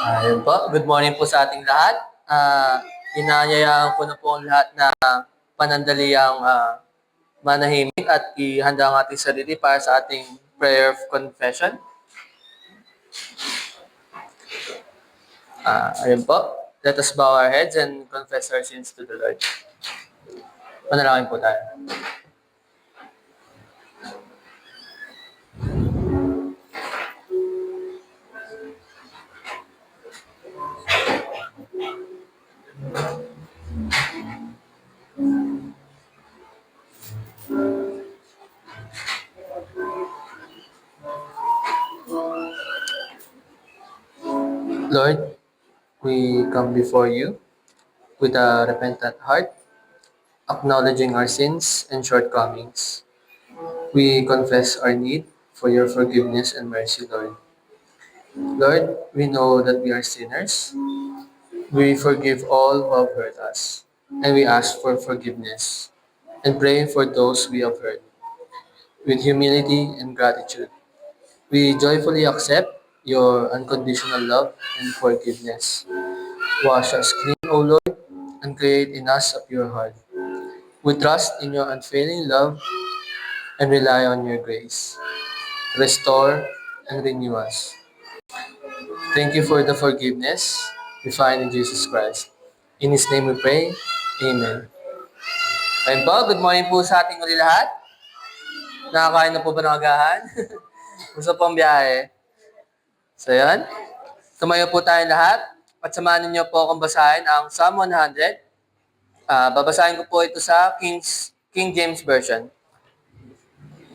Ayun po. Good morning po sa ating lahat. Inaanyayaan ko na po ang lahat na panandaliang manahimik at ihanda ang ating sarili para sa ating prayer of confession. Ayun po. Let us bow our heads and confess our sins to the Lord. Manalangin po tayo. Lord, we come before you with a repentant heart, acknowledging our sins and shortcomings. We confess our need for your forgiveness and mercy, Lord. Lord, we know that we are sinners. We forgive all who have hurt us, and we ask for forgiveness and pray for those we have hurt. With humility and gratitude, we joyfully accept your unconditional love and forgiveness. Wash us clean, O Lord, and create in us a pure heart. We trust in your unfailing love and rely on your grace. Restore and renew us. Thank you for the forgiveness we find in Jesus Christ. In His name we pray. Amen. Ayun po, good morning po sa ating uli lahat. Nakakain na po ba ng agahan? Gusto pong biyahe. So yan, tumayo po tayo lahat at samahan niyo po akong basahin ang Psalm 100. Babasahin ko po ito sa King James Version.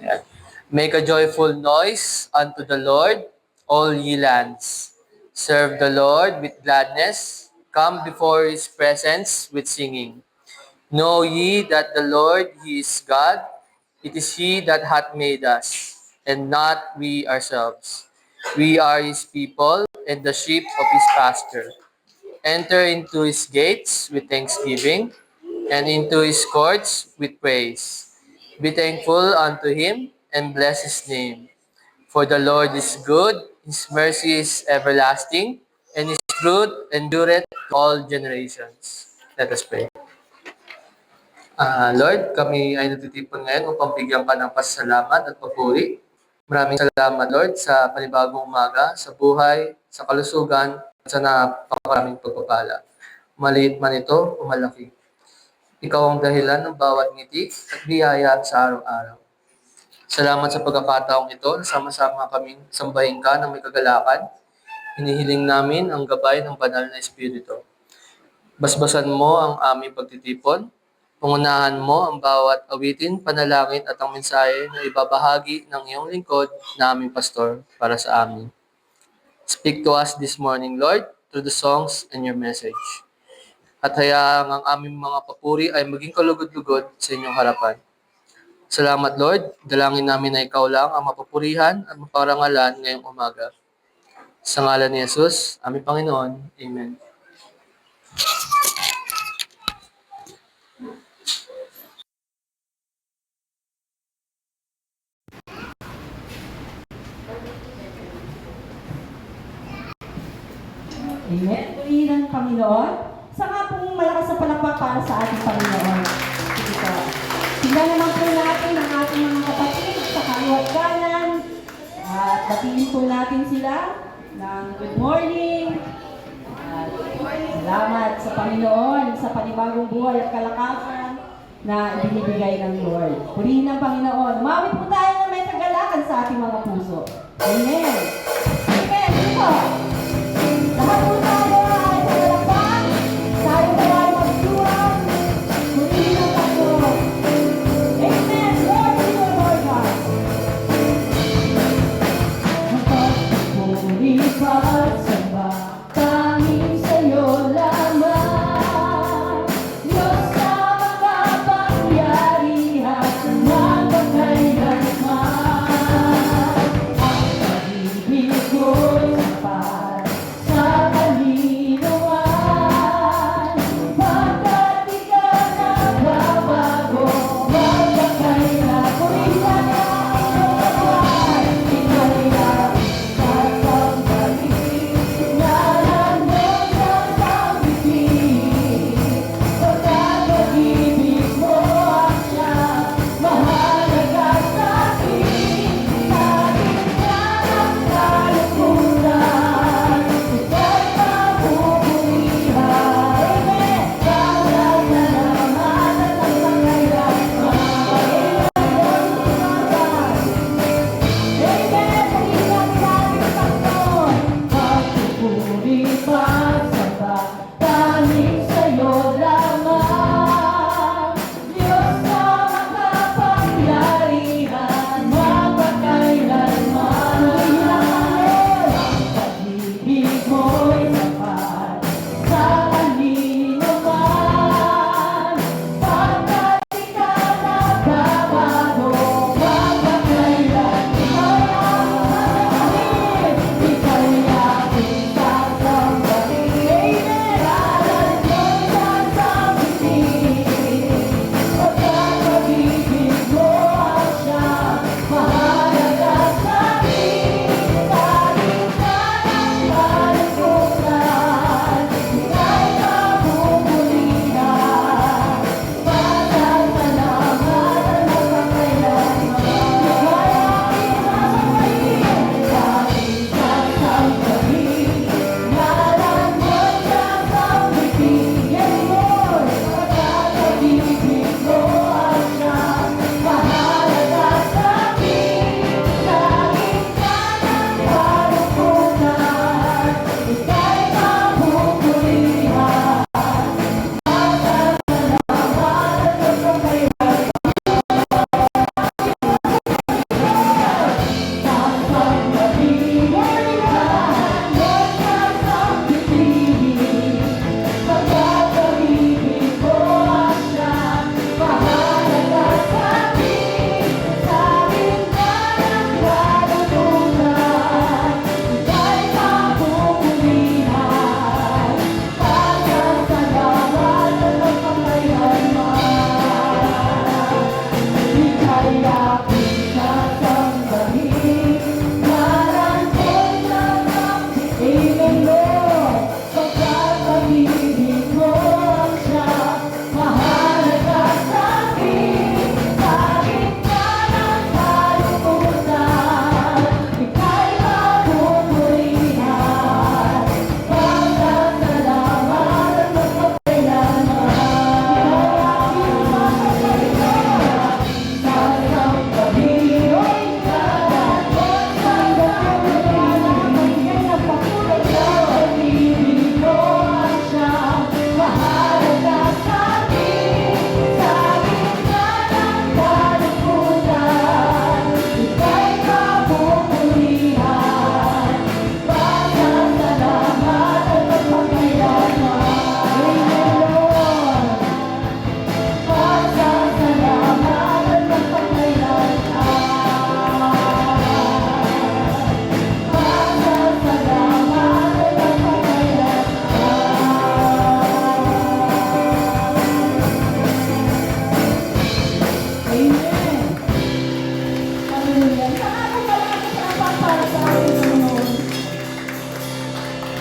Yan. Make a joyful noise unto the Lord, all ye lands. Serve the Lord with gladness. Come before His presence with singing. Know ye that the Lord, He is God. It is He that hath made us, and not we ourselves. We are His people, and the sheep of His pasture. Enter into His gates with thanksgiving, and into His courts with praise. Be thankful unto Him, and bless His name. For the Lord is good, His mercy is everlasting, and His truth endureth to all generations. Let us pray. Lord, kami ay natitipon ngayon upang bigyan ka ng pasasalamat at papuri. Maraming salamat, Lord, sa panibagong umaga, sa buhay, sa kalusugan, at sa napakaraming pagpapala. Maliit man ito o malaki. Ikaw ang dahilan ng bawat ngiti at biyaya sa araw-araw. Salamat sa pagkakataong ito, sama-sama kaming sambahin ka ng may kagalakan. Hinihiling namin ang gabay ng banal na Espiritu. Basbasan mo ang aming pagtitipon. Pangunahan mo ang bawat awitin, panalangin at ang mensahe na ibabahagi ng iyong lingkod na aming pastor para sa amin. Speak to us this morning, Lord, through the songs and your message. At hayaang ang aming mga papuri ay maging kalugod-lugod sa inyong harapan. Salamat, Lord. Dalangin namin na ikaw lang ang mapupurihan at maparangalan ngayong umaga. Sa ngalan ni Jesus, aming Panginoon. Amen. Amen. Purihin ng Panginoon. Sa nga pong malakas na palakpak para sa ating Panginoon. Sige po. Tingnan naman po natin ang ating mga kapatid sa kaliwat kanan. At batiin po natin sila ng good morning. At salamat sa Panginoon sa panibagong buhay at kalakasan na ibinibigay ng Lord. Purihin ng Panginoon. Umawit po tayo na may kagalakan sa ating mga puso. Amen. Amen. Sige po. Lahat po tayo ay palakpak. Tayo po ay magsuwang. Purihin ang Panginoon. Amen. Lord, to you, Lord God. Magpapuri pagsamba, tanging sa'yo lamang. Diyos na makapangyarihan sa magpakailanman. Ang pag-ibig ko'y sapat sa kalinawan, pagkat ikaw nagbabago.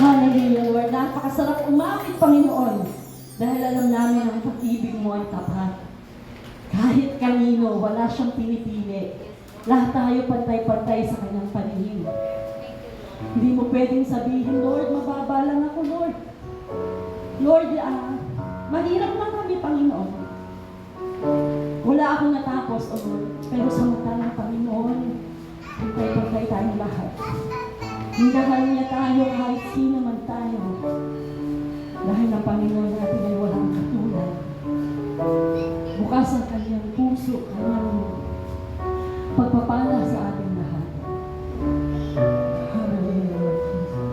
Hallelujah, Lord. Napakasarap umapit, Panginoon. Dahil alam namin ang pag-ibig mo ay tapat. Kahit kanino, wala siyang pinipili. Lahat tayo pantay-pantay sa kanyang paningin. Hindi mo pwedeng sabihin, Lord, mababa lang ako, Lord. Lord, mahirap lang kami, Panginoon. Wala akong natapos, O Lord. Pero sa mata ng Panginoon, pantay-pantay tayong lahat. Hindahan niya tayo kahit sino man tayo. Dahil ang Panginoon natin ay walang katulad. Bukas ang kanyang puso, kanyang pagpapala sa ating lahat. Hallelujah, Lord Jesus.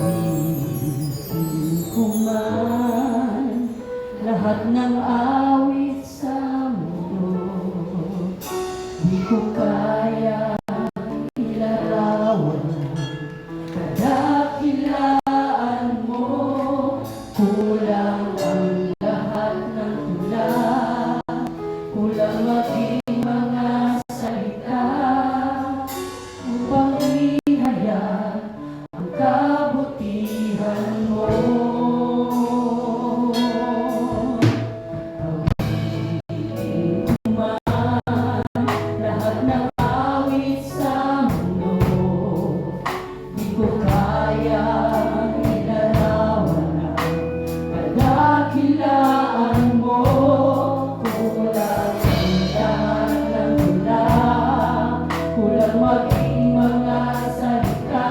Awitin ko man lahat ng awit sa mundo. Di ko kaya ilarawan kadakilaan mo. Kulang ang lahat ng tula, kulang maging mga salita upang ihayag ang kabutihan mo. Lahat ng awit sa mundo, di ko kaya ilarawan ang kadakilaan mo. Kulang ang lahat ng tula, kulang maging mga salita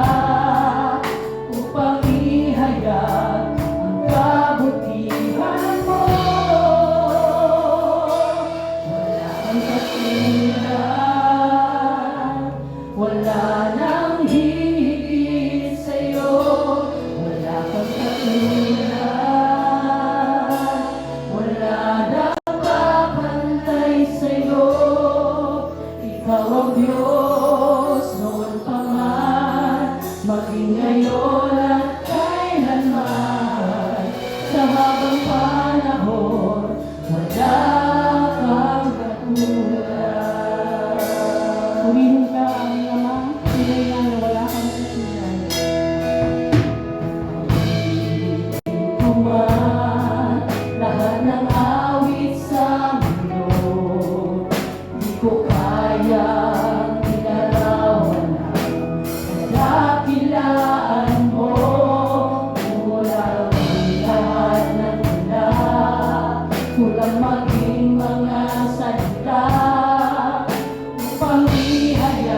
upang ihayag ang kabutihan mo. Wala kang katulad, wala nang hihigit sa'yo. Wala kang katulad, wala nang kapantay sa'yo. Ikaw ang Diyos noon pa man, maging ngayon at kailanman. Sa habang panahon, wala kang katulad. Purihin ka, aming Ama, tunay nga na wala kang katulad. Kuman, lahat ng awit sa mundo, di ko kayang ilarawan ang kadakilaan mo. Kulang ang lahat ng tula, kulang maging mga salita upang ihayag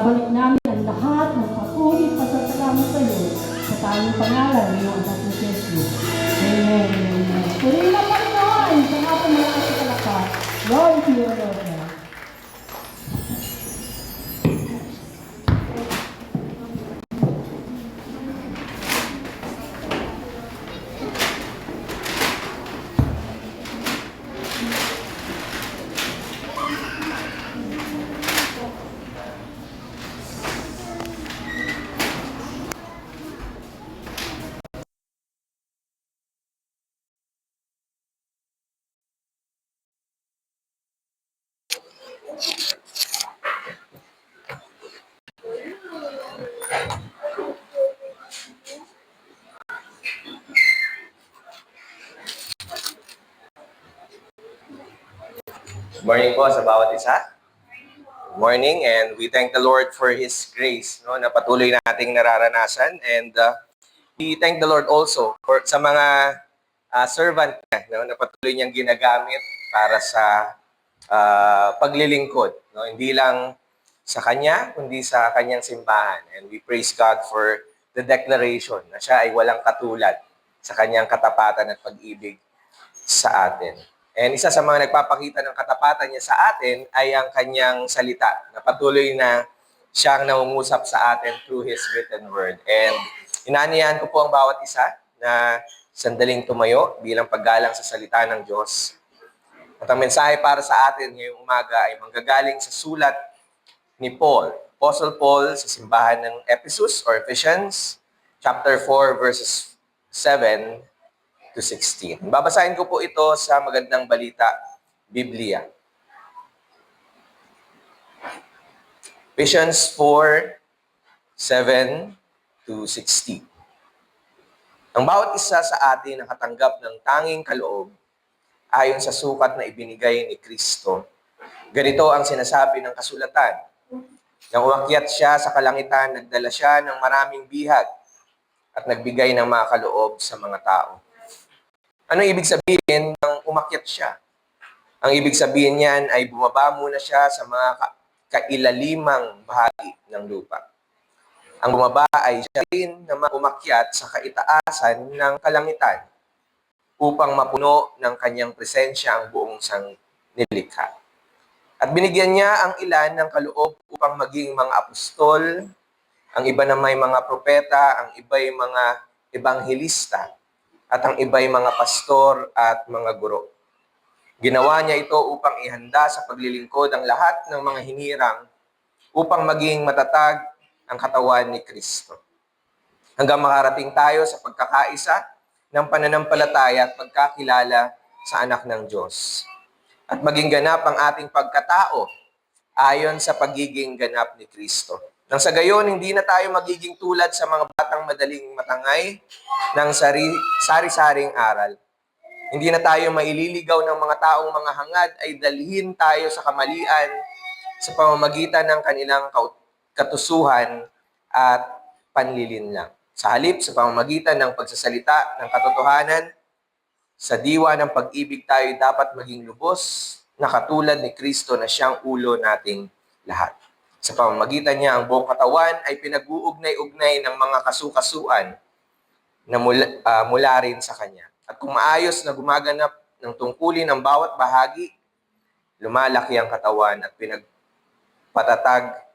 Ibabalik namin ang lahat ng papuri pasasalamat sa iyo sa tanging pangalan ng iyong anak ni Jesus. Amen. Amen. Purihin na Panginoon sa nga po malakas sa palakpak. Glory to you, Lord. Morning po sa bawat isa. Good morning, and we thank the Lord for His grace, no, na patuloy nating nararanasan, and we thank the Lord also for sa mga servant niya, no, na patuloy niyang ginagamit para sa paglilingkod, no, hindi lang sa kanya kundi sa kanyang simbahan, and we praise God for the declaration na siya ay walang katulad sa kanyang katapatan at pag-ibig sa atin. And isa sa mga nagpapakita ng katapatan niya sa atin ay ang kanyang salita na patuloy na siyang nangungusap sa atin through His written word. And inaanyayahan ko po ang bawat isa na sandaling tumayo bilang paggalang sa salita ng Diyos. At ang mensahe para sa atin ngayong umaga ay manggagaling sa sulat ni Paul, Apostle Paul sa simbahan ng Ephesus or Ephesians, chapter 4, verses 7 to 16. Babasahin ko po ito sa Magandang Balita, Biblia. Ephesians 4, 7 to 16. Ang bawat isa sa atin nakatanggap ng tanging kaloob ayon sa sukat na ibinigay ni Kristo. Ganito ang sinasabi ng kasulatan. Nang umakyat siya sa kalangitan, nagdala siya ng maraming bihag at nagbigay ng mga kaloob sa mga tao. Ano ibig sabihin ng umakyat siya? Ang ibig sabihin niyan ay bumaba muna siya sa mga kailalimang bahagi ng lupa. Ang bumaba ay siya rin na umakyat sa kaitaasan ng kalangitan upang mapuno ng kanyang presensya ang buong nilikha. At binigyan niya ang ilan ng kaloob upang maging mga apostol, ang iba na may mga propeta, ang iba ay mga ebanghelista, at ang iba'y mga pastor at mga guro. Ginawa niya ito upang ihanda sa paglilingkod ang lahat ng mga hinirang upang maging matatag ang katawan ni Kristo. Hanggang makarating tayo sa pagkakaisa ng pananampalataya at pagkakilala sa anak ng Diyos. At maging ganap ang ating pagkatao ayon sa pagiging ganap ni Kristo. Nang sa gayon, hindi na tayo magiging tulad sa mga batang madaling matangay ng sari-saring aral. Hindi na tayo maililigaw ng mga taong mga hangad ay dalhin tayo sa kamalian sa pamamagitan ng kanilang katusuhan at panlilinlang. Sa halip, sa pamamagitan ng pagsasalita ng katotohanan, sa diwa ng pag-ibig tayo dapat maging lubos na katulad ni Kristo na siyang ulo nating lahat. Sa pamamagitan niya, ang buong katawan ay pinag-uugnay-ugnay ng mga kasukasuan na mula rin sa Kanya. At kung maayos na gumaganap ng tungkulin ng bawat bahagi, lumalaki ang katawan at pinapatatag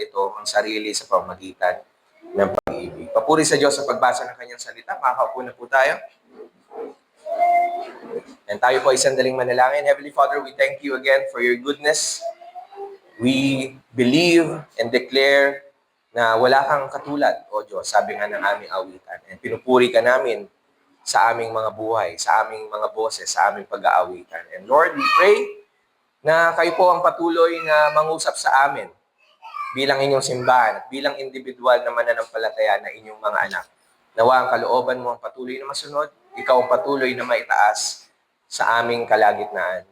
nito ang sarili sa pamamagitan ng pag-ibig. Papuri sa Diyos sa pagbasa ng Kanyang salita. Makakaupo na po tayo. And tayo po ay sandaling manalangin. Heavenly Father, we thank you again for your goodness. We believe and declare na wala kang katulad, O Diyos, sabi nga ng aming awitan. And pinupuri ka namin sa aming mga buhay, sa aming mga boses, sa aming pag-aawitan. And Lord, we pray na kayo po ang patuloy na mangusap sa amin bilang inyong simbahan at bilang individual na mananampalataya na inyong mga anak. Nawa ang kalooban mo ang patuloy na masunod, ikaw ang patuloy na maitaas sa aming kalagitnaan.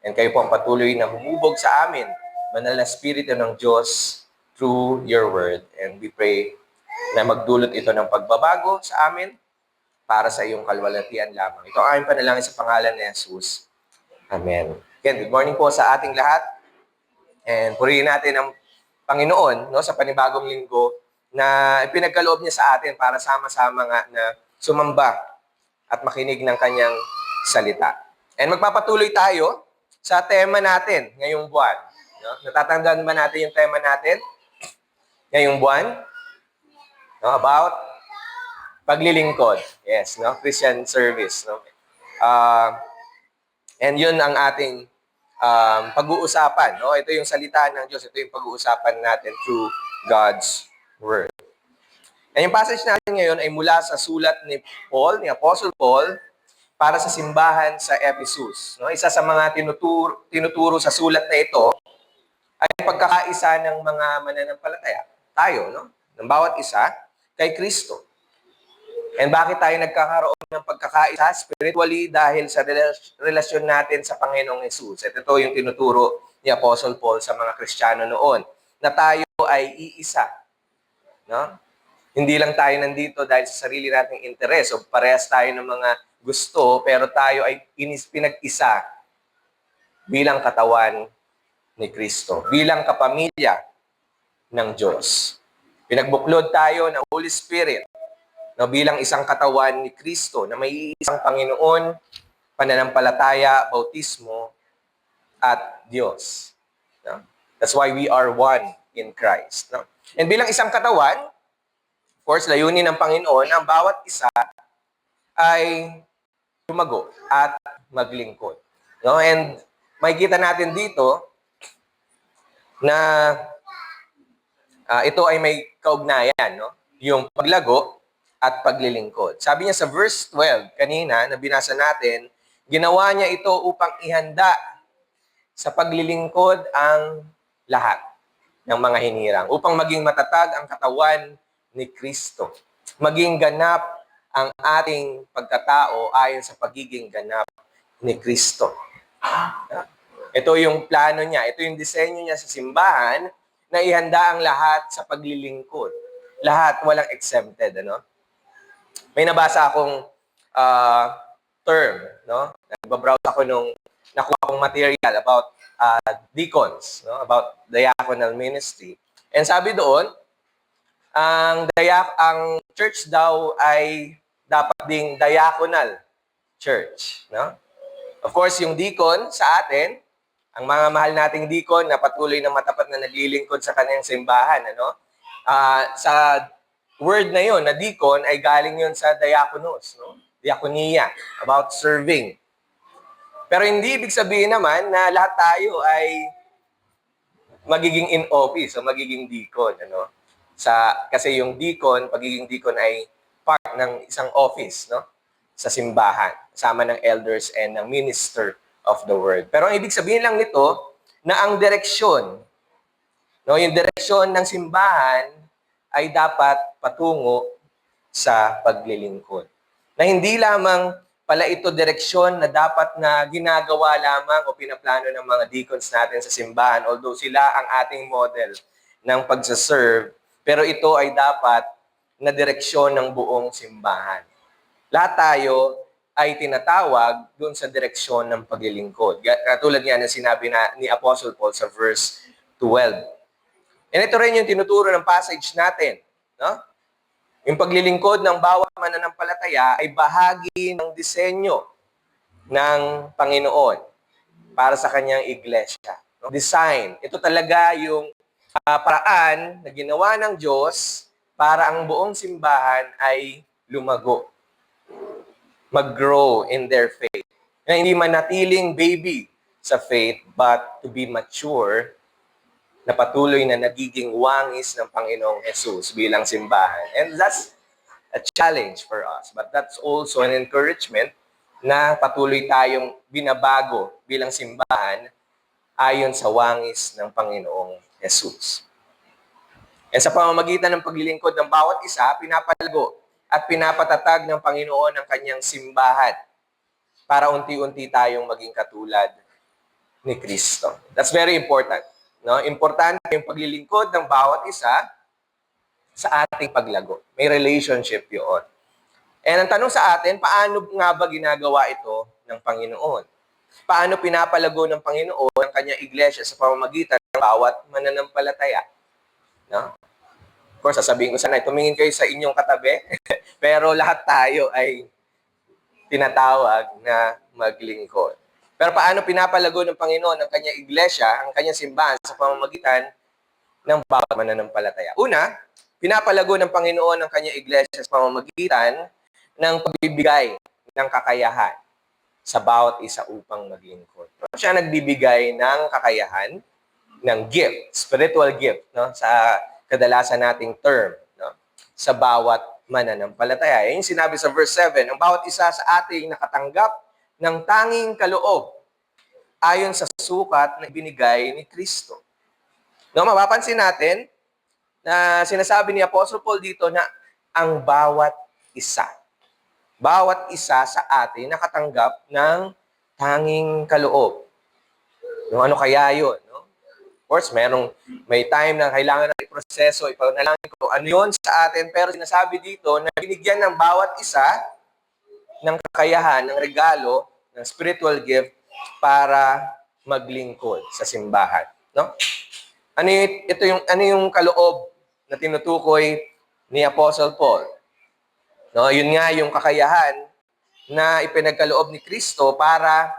And kayo po ang patuloy na humubog sa amin, banal na Espiritu ng Diyos through your word. And we pray na magdulot ito ng pagbabago sa amin para sa iyong kalwalhatian lamang. Ito ang aming panalangin sa pangalan ni Jesus. Amen. Again, good morning po sa ating lahat. And purihin natin ang Panginoon, no, sa panibagong linggo na ipinagkaloob niya sa atin para sama-sama nga na sumamba at makinig ng kanyang salita. And magpapatuloy tayo sa tema natin ngayong buwan. No? Natatandaan ba natin yung tema natin ngayong buwan? No, about paglilingkod. Yes, no? Christian service. No? And yun ang ating pag-uusapan. No? Ito yung salita ng Diyos. Ito yung pag-uusapan natin through God's Word. And yung passage natin ngayon ay mula sa sulat ni Paul, ni Apostle Paul, para sa simbahan sa Ephesus. No? Isa sa mga tinuturo sa sulat na ito ay pagkakaisa ng mga mananampalataya. Tayo, no? Ng bawat isa kay Kristo. And bakit tayo nagkakaroon ng pagkakaisa spiritually? Dahil sa relasyon natin sa Panginoong Jesus. At ito yung tinuturo ni Apostle Paul sa mga Kristiyano noon, na tayo ay iisa. No? Hindi lang tayo nandito dahil sa sarili nating interes o parehas tayo ng mga gusto, pero tayo ay pinag-isa bilang katawan ni Kristo, bilang kapamilya ng Diyos. Pinagbuklod tayo ng Holy Spirit, no, bilang isang katawan ni Kristo na may isang Panginoon, pananampalataya, bautismo, at Diyos. No? That's why we are one in Christ. No? And bilang isang katawan, of course, layunin ng Panginoon, ang bawat isa ay lumago at maglingkod. No? And makikita natin dito na ito ay may kaugnayan, no? Yung paglago at paglilingkod. Sabi niya sa verse 12 kanina na binasa natin, ginawa niya ito upang ihanda sa paglilingkod ang lahat ng mga hinirang, upang maging matatag ang katawan ni Kristo. Maging ganap ang ating pagkatao ayon sa pagiging ganap ni Kristo. Ito yung plano niya, ito yung disenyo niya sa simbahan na ihanda ang lahat sa paglilingkod. Lahat, walang exempted, ano? May nabasa akong term, no? Nagbabrowse ako nung nakuha kong material about deacons, no? About diaconal ministry. And sabi doon, ang church daw ay dapat ding diaconal church, no? Of course, yung deacon sa atin, ang mga mahal nating deacon na patuloy na matapat na naglilingkod sa kanyang simbahan, ano? Sa word na yon na deacon ay galing yon sa diakonos, no? Diakonia, about serving. Pero hindi ibig sabihin naman na lahat tayo ay magiging in office o magiging deacon, ano? Kasi yung deacon, pagiging deacon ay part ng isang office, no? Sa simbahan, sama ng elders and ng minister of the word. Pero ang ibig sabihin lang nito na ang direksyon, no, yung direksyon ng simbahan ay dapat patungo sa paglilingkod. Na hindi lamang pala ito direksyon na dapat na ginagawa lamang o pinaplano ng mga deacons natin sa simbahan, although sila ang ating model ng pagsaserve, pero ito ay dapat na direksyon ng buong simbahan. Lahat tayo ay tinatawag doon sa direksyon ng paglilingkod. Katulad nga na sinabi ni Apostle Paul sa verse 12. And ito rin yung tinuturo ng passage natin. No? Yung paglilingkod ng bawat mananampalataya ay bahagi ng disenyo ng Panginoon para sa kanyang iglesia. No? Design. Ito talaga yung paraan na ginawa ng Diyos para ang buong simbahan ay lumago, mag-grow in their faith. Na hindi manatiling baby sa faith, but to be mature na patuloy na nagiging wangis ng Panginoong Jesus bilang simbahan. And that's a challenge for us. But that's also an encouragement na patuloy tayong binabago bilang simbahan ayon sa wangis ng Panginoong Jesus. And sa pamamagitan ng paglilingkod ng bawat isa, pinapalago at pinapatatag ng Panginoon ang kanyang simbahan para unti-unti tayong maging katulad ni Kristo. That's very important. No? Importante yung paglilingkod ng bawat isa sa ating paglago. May relationship yun. And ang tanong sa atin, paano nga ba ginagawa ito ng Panginoon? Paano pinapalago ng Panginoon ang kanyang iglesia sa pamamagitan ng bawat mananampalataya? No? Of course, sasabihin ko sana, tumingin kayo sa inyong katabi, pero lahat tayo ay tinatawag na maglingkod. Pero paano pinapalago ng Panginoon ang kanyang iglesia, ang kanyang simbahan sa pamamagitan ng bawat mananampalataya? Una, pinapalago ng Panginoon ang kanyang iglesia sa pamamagitan ng pagbibigay ng kakayahan sa bawat isa upang maglingkod. Siya nagbibigay ng kakayahan, ng gift, spiritual gift, no? Sa kadalasan nating term, no? Sa bawat mananampalataya. Yung sinabi sa verse 7, ang bawat isa sa ating nakatanggap ng tanging kaloob ayon sa sukat na binigay ni Kristo. No, mapapansin natin na sinasabi ni Apostle Paul dito na ang bawat isa sa atin nakatanggap ng tanging kaloob. No, ano kaya yun? No? Of course, may time na kailangan na iproseso, ipanalangin ko ano yun sa atin, pero sinasabi dito na binigyan ng bawat isa ng kakayahan, ng regalo, ng spiritual gift para maglingkod sa simbahan. No? Ano yung kaloob na tinutukoy ni Apostle Paul? No, yun nga yung kakayahan na ipinagkaloob ni Kristo para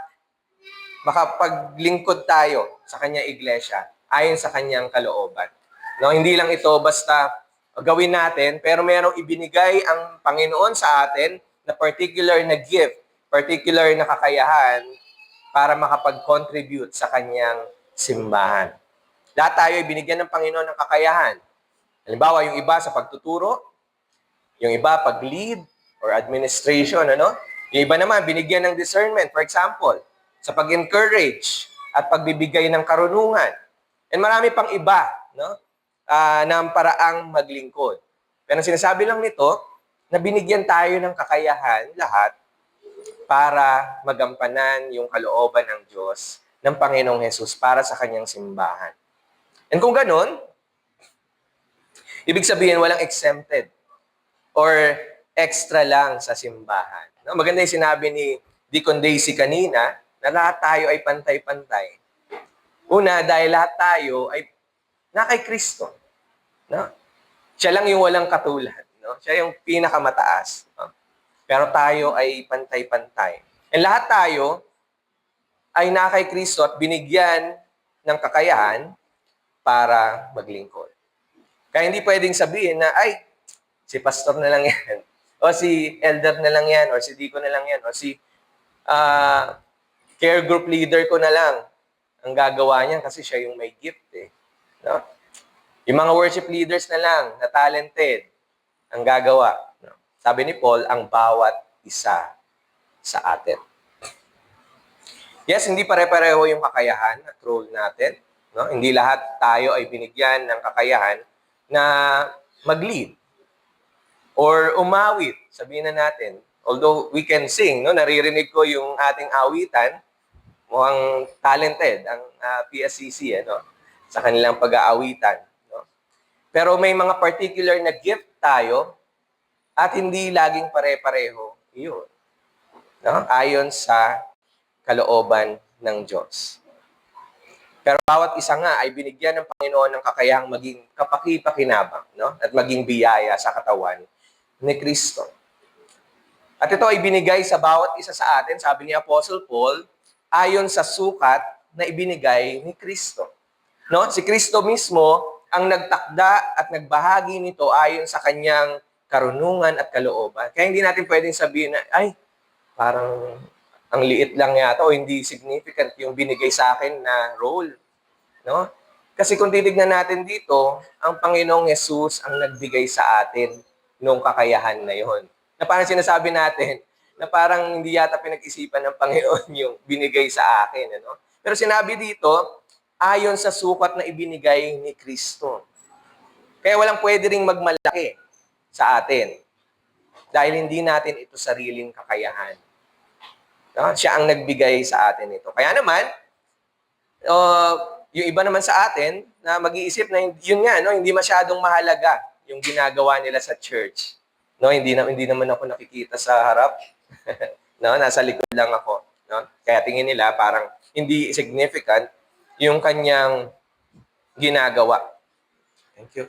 makapaglingkod tayo sa kanyang iglesia ayon sa kanyang kalooban. No, hindi lang ito basta gawin natin, pero merong ibinigay ang Panginoon sa atin na particular na gift, particular na kakayahan para makapag-contribute sa kanyang simbahan. Lahat tayo ay binigyan ng Panginoon ng kakayahan. Halimbawa, yung iba sa pagtuturo, yung iba pag-lead or administration, ano? Yung iba naman binigyan ng discernment, for example, sa pag-encourage at pagbibigay ng karunungan. And marami pang iba, no? Ng paraang maglingkod. Pero sinasabi lang nito na binigyan tayo ng kakayahan lahat para magampanan yung kalooban ng Diyos ng Panginoong Hesus para sa kanyang simbahan. And kung ganun, ibig sabihin walang exempted or extra lang sa simbahan. No? Maganda yung sinabi ni Deacon Daisy kanina na lahat tayo ay pantay-pantay. Una, dahil lahat tayo ay na kay Kristo. No? Siya lang yung walang katulad. No? Siya yung pinakamataas. No? Pero tayo ay pantay-pantay. And lahat tayo ay na kay Kristo at binigyan ng kakayahan para maglingkod. Kaya hindi pwedeng sabihin na, ay, si pastor na lang yan, o si elder na lang yan, o si deacon na lang yan, o si care group leader ko na lang ang gagawa niyan kasi siya yung may gift eh. No? Yung mga worship leaders na lang, na talented, ang gagawa. No? Sabi ni Paul, ang bawat isa sa atin. Yes, hindi pare-pareho yung kakayahan at role natin. No? Hindi lahat tayo ay binigyan ng kakayahan na mag-lead or umawit, sabihin na natin. Although we can sing, no? Naririnig ko yung ating awitan, mukhang talented ang PSCC no? Sa kanilang pag-aawitan. No? Pero may mga particular na gift tayo at hindi laging pare-pareho iyon. No? Ayon sa kalooban ng Diyos. Pero bawat isa nga ay binigyan ng Panginoon ng kakayahang maging kapaki-pakinabang, no? At maging biyaya sa katawan ni Kristo. At ito ay binigay sa bawat isa sa atin, sabi ni Apostle Paul, ayon sa sukat na ibinigay ni Kristo. No? Si Kristo mismo ang nagtakda at nagbahagi nito ayon sa kanyang karunungan at kalooban. Kaya hindi natin pwedeng sabihin na, ay, parang ang liit lang yata o hindi significant yung binigay sa akin na role. No? Kasi kung titignan natin dito, ang Panginoong Yesus ang nagbigay sa atin nung kakayahan na yon. Na parang sinasabi natin, na parang hindi yata pinag-isipan ng Panginoon yung binigay sa akin. Ano? Pero sinabi dito, ayon sa sukat na ibinigay ni Kristo. Kaya walang pwede ring magmalaki sa atin. Dahil hindi natin ito sariling kakayahan. No? Siya ang nagbigay sa atin ito. Kaya naman, yung iba naman sa atin na mag-iisip na yun nga, no, hindi masyadong mahalaga yung ginagawa nila sa church. No, hindi naman ako nakikita sa harap. No, nasa likod lang ako, no? Kaya tingin nila parang hindi significant yung kanyang ginagawa. Thank you.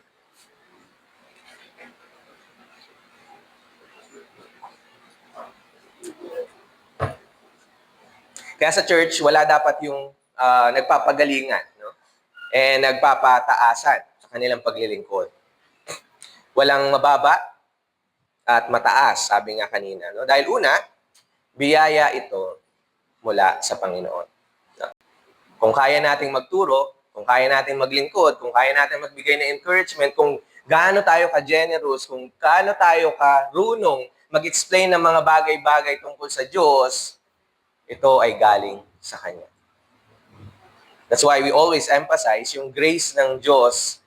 Kaya sa church, wala dapat yung nagpapagalingan, no? And nagpapataasan sa kanilang paglilingkod. Walang mababa at mataas, sabi nga kanina. No? Dahil una, biyaya ito mula sa Panginoon. No? Kung kaya nating magturo, kung kaya nating maglingkod, kung kaya nating magbigay ng encouragement, kung gaano tayo ka-generous, kung gaano tayo ka-runong mag-explain ng mga bagay-bagay tungkol sa Diyos, ito ay galing sa Kanya. That's why we always emphasize yung grace ng Diyos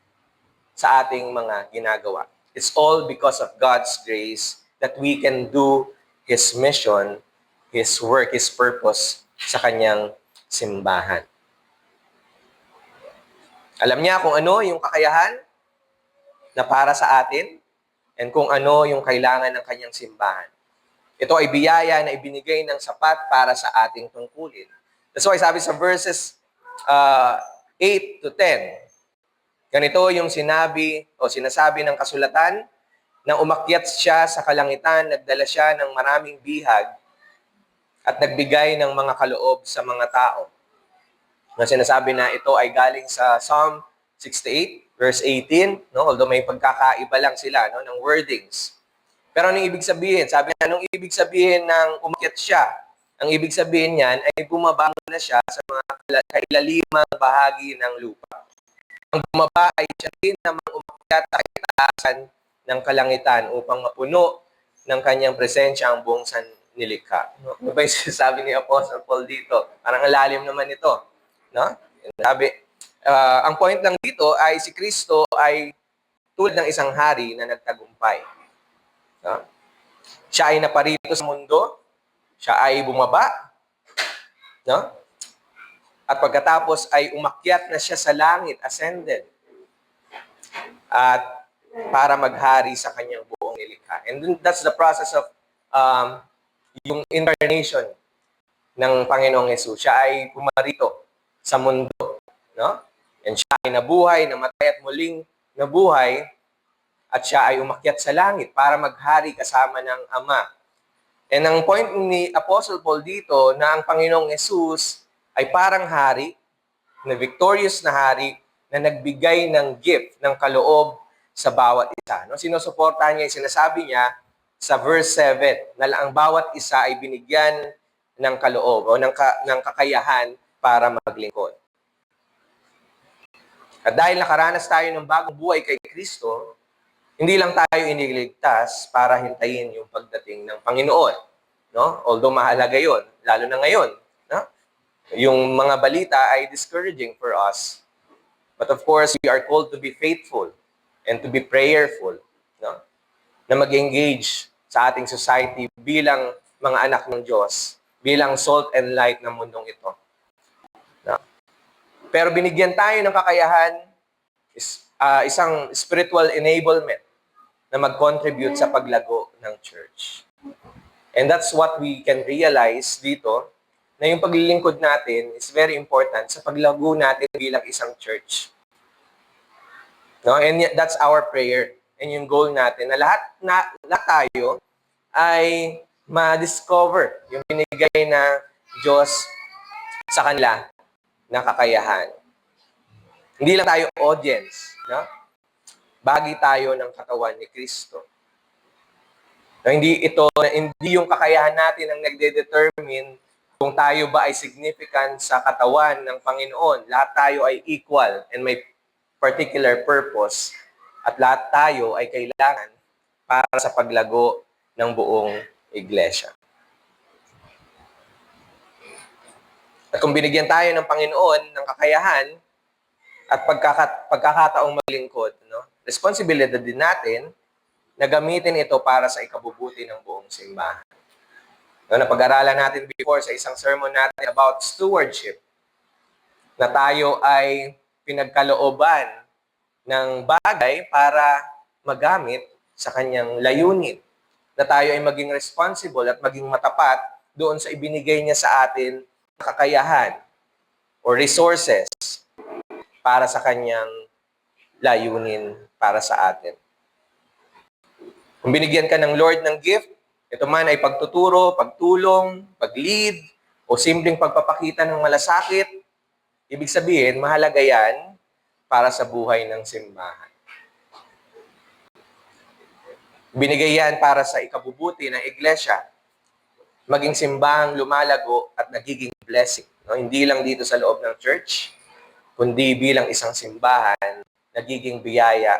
sa ating mga ginagawa. It's all because of God's grace that we can do His mission, His work, His purpose sa Kanyang simbahan. Alam niya kung ano yung kakayahan na para sa atin and kung ano yung kailangan ng Kanyang simbahan. Ito ay biyaya na ibinigay ng sapat para sa ating tungkulin. That's why sabi sa verses 8 to 10, ganito yung sinabi o sinasabi ng kasulatan, nang umakyat siya sa kalangitan, nagdala siya ng maraming bihag at nagbigay ng mga kaloob sa mga tao. Na sinasabi na ito ay galing sa Psalm 68, verse 18, no? Although may pagkakaiba lang sila, no, ng wordings. Pero anong ibig sabihin? Sabi na, anong ibig sabihin ng umakyat siya? Ang ibig sabihin niyan ay bumaba na siya sa mga kailalimang bahagi ng lupa. Ang bumaba ay siya din namang umakyat sa itaasan ng kalangitan upang mapuno ng kanyang presensya ang buong sanlilikha. No? Ano ba yung sinasabi ni Apostle Paul dito? Parang alalim naman ito. No? Sabi, ang point lang dito ay si Kristo ay tulad ng isang hari na nagtagumpay. No? Siya ay naparito sa mundo, siya ay bumaba, no? At pagkatapos ay umakyat na siya sa langit, ascended. At para maghari sa kanyang buong nilikha. And that's the process of yung incarnation ng Panginoong Hesus. Siya ay pumarito sa mundo, no? And siya ay nabuhay, namatay at muling nabuhay, at siya ay umakyat sa langit para maghari kasama ng Ama. And ang point ni Apostle Paul dito na ang Panginoong Hesus ay parang hari, na victorious na hari, na nagbigay ng gift, ng kaloob sa bawat isa. No? Sinusuportahan niya, sinasabi niya sa verse 7, na ang bawat isa ay binigyan ng kaloob o ng kakayahan para maglingkod. At dahil nakaranas tayo ng bagong buhay kay Kristo, hindi lang tayo iniligtas para hintayin yung pagdating ng Panginoon. No? Although mahalaga yun, lalo na ngayon. No? Yung mga balita ay discouraging for us. But of course, we are called to be faithful and to be prayerful. No? Na mag-engage sa ating society bilang mga anak ng Diyos, bilang salt and light ng mundong ito. No? Pero binigyan tayo ng kakayahan, isang spiritual enablement na mag-contribute sa paglago ng church. And that's what we can realize dito, na yung paglilingkod natin is very important sa paglago natin bilang isang church. No? And that's our prayer. And yung goal natin, na lahat tayo ay ma-discover yung binigay na Diyos sa kanila na kakayahan. Hindi lang tayo audience, no? Bahagi tayo ng katawan ni Kristo. No, hindi yung kakayahan natin ang nagde-determine kung tayo ba ay significant sa katawan ng Panginoon. Lahat tayo ay equal and may particular purpose at lahat tayo ay kailangan para sa paglago ng buong iglesia. At kung binigyan tayo ng Panginoon ng kakayahan at pagkakataong maglingkod, no? Responsibilidad din natin na gamitin ito para sa ikabubuti ng buong simbahan. No, napag-aralan natin before sa isang sermon natin about stewardship, na tayo ay pinagkalooban ng bagay para magamit sa kanyang layunin. Na tayo ay maging responsible at maging matapat doon sa ibinigay niya sa atin na kakayahan o resources para sa kanyang layunin para sa atin. Kung binigyan ka ng Lord ng gift, ito man ay pagtuturo, pagtulong, pag-lead, o simpleng pagpapakita ng malasakit, ibig sabihin, mahalaga yan para sa buhay ng simbahan. Binigay yan para sa ikabubuti ng iglesia, maging simbahang lumalago at nagiging blessing. No? Hindi lang dito sa loob ng church, kundi bilang isang simbahan, nagiging biyaya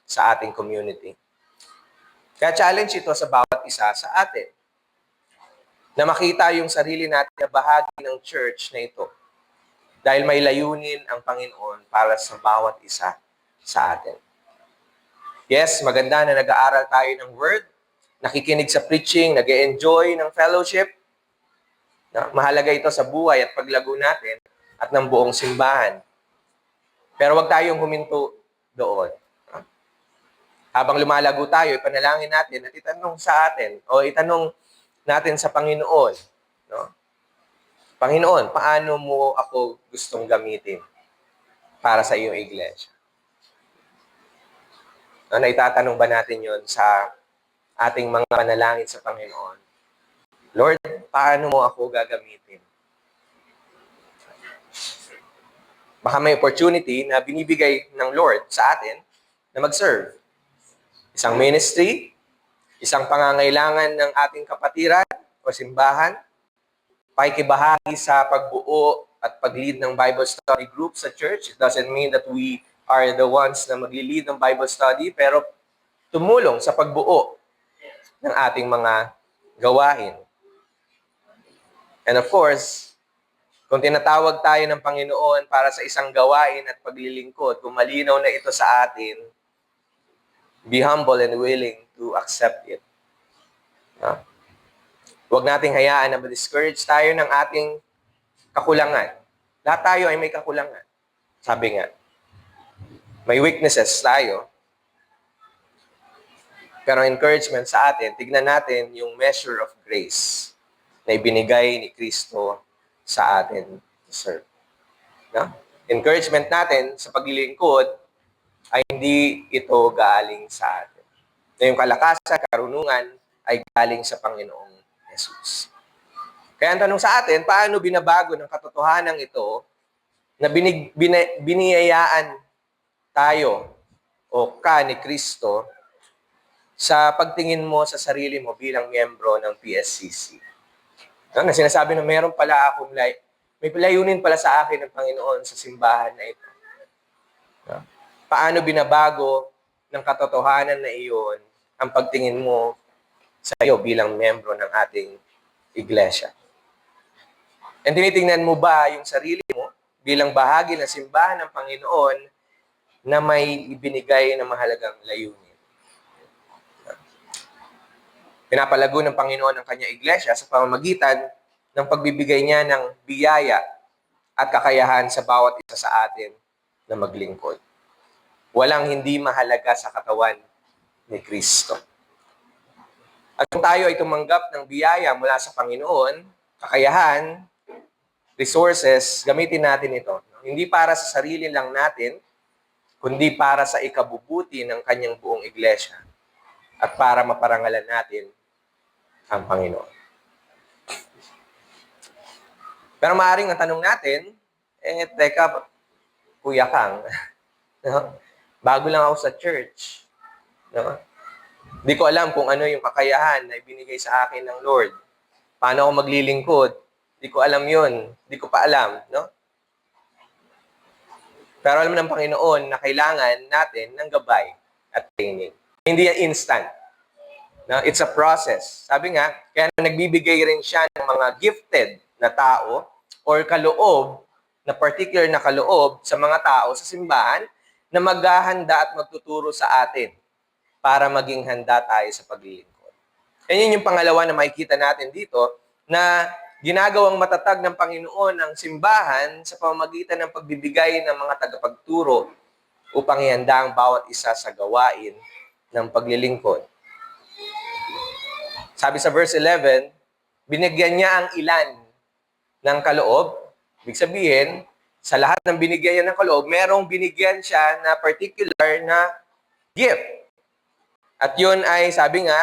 sa ating community. Kaya challenge ito sa bawat isa sa atin, na makita yung sarili natin na bahagi ng church na ito. Dahil may layunin ang Panginoon para sa bawat isa sa atin. Yes, maganda na nag-aaral tayo ng Word, nakikinig sa preaching, nag-enjoy ng fellowship. Mahalaga ito sa buhay at paglago natin at ng buong simbahan. Pero wag tayong huminto doon. Habang lumalago tayo, ipanalangin natin at itanong sa atin o itanong natin sa Panginoon. No? Panginoon, paano mo ako gustong gamitin para sa iyong iglesia? Naitatanong ba natin yon sa ating mga panalangin sa Panginoon? Lord, paano mo ako gagamitin? Baka may opportunity na binibigay ng Lord sa atin na mag-serve. Isang ministry, isang pangangailangan ng ating kapatiran o simbahan, pakikibahagi sa pagbuo at pag-lead ng Bible study group sa church. It doesn't mean that we are the ones na magli-lead ng Bible study, pero tumulong sa pagbuo ng ating mga gawain. And of course, kung tinatawag tayo ng Panginoon para sa isang gawain at paglilingkod, kung malinaw na ito sa atin, be humble and willing to accept it. Huwag nating hayaan na ma-discourage tayo ng ating kakulangan. Lahat tayo ay may kakulangan. Sabi nga, may weaknesses tayo. Pero encouragement sa atin, tignan natin yung measure of grace na ibinigay ni Kristo sa atin to serve. No? Encouragement natin sa paglilingkod ay hindi ito galing sa atin. Na yung kalakasan, karunungan ay galing sa Panginoong Jesus. Kaya ang tanong sa atin, paano binabago ng katotohanan ito na biniyayaan tayo o ka ni Kristo sa pagtingin mo sa sarili mo bilang miyembro ng PSCC. Na sinasabi na meron pala akong may layunin pala sa akin ng Panginoon sa simbahan na ito. Paano binabago ng katotohanan na iyon ang pagtingin mo sa iyo bilang miyembro ng ating iglesia? And tinitingnan mo ba yung sarili mo bilang bahagi ng simbahan ng Panginoon na may ibinigay na mahalagang layunin? Pinapalago ng Panginoon ang kanyang iglesia sa pamamagitan ng pagbibigay niya ng biyaya at kakayahan sa bawat isa sa atin na maglingkod. Walang hindi mahalaga sa katawan ni Kristo. At kung tayo ay tumanggap ng biyaya mula sa Panginoon, kakayahan, resources, gamitin natin ito. Hindi para sa sarili lang natin, kundi para sa ikabubuti ng kanyang buong iglesia at para maparangalan natin ang Panginoon. Pero maaaring ang tanong natin, teka, Kuya Kang, no? Bago lang ako sa church. No? Di ko alam kung ano yung kakayahan na ibinigay sa akin ng Lord. Paano ako maglilingkod? Di ko alam yun. Di ko pa alam. No? Pero alam ng Panginoon na kailangan natin ng gabay at training. Hindi yan instant. No? It's a process. Sabi nga, kaya nagbibigay rin siya ng mga gifted na tao or kaloob, na particular na kaloob sa mga tao sa simbahan na maghahanda at magtuturo sa atin para maging handa tayo sa paglilingkod. Yan yung pangalawa na makikita natin dito na ginagawang matatag ng Panginoon ang simbahan sa pamamagitan ng pagbibigay ng mga tagapagturo upang ihanda ang bawat isa sa gawain ng paglilingkod. Sabi sa verse 11, binigyan niya ang ilan ng kaloob. Ibig sabihin, sa lahat ng binigyan niya ng kaloob, merong binigyan siya na particular na gift. At yun ay, sabi nga,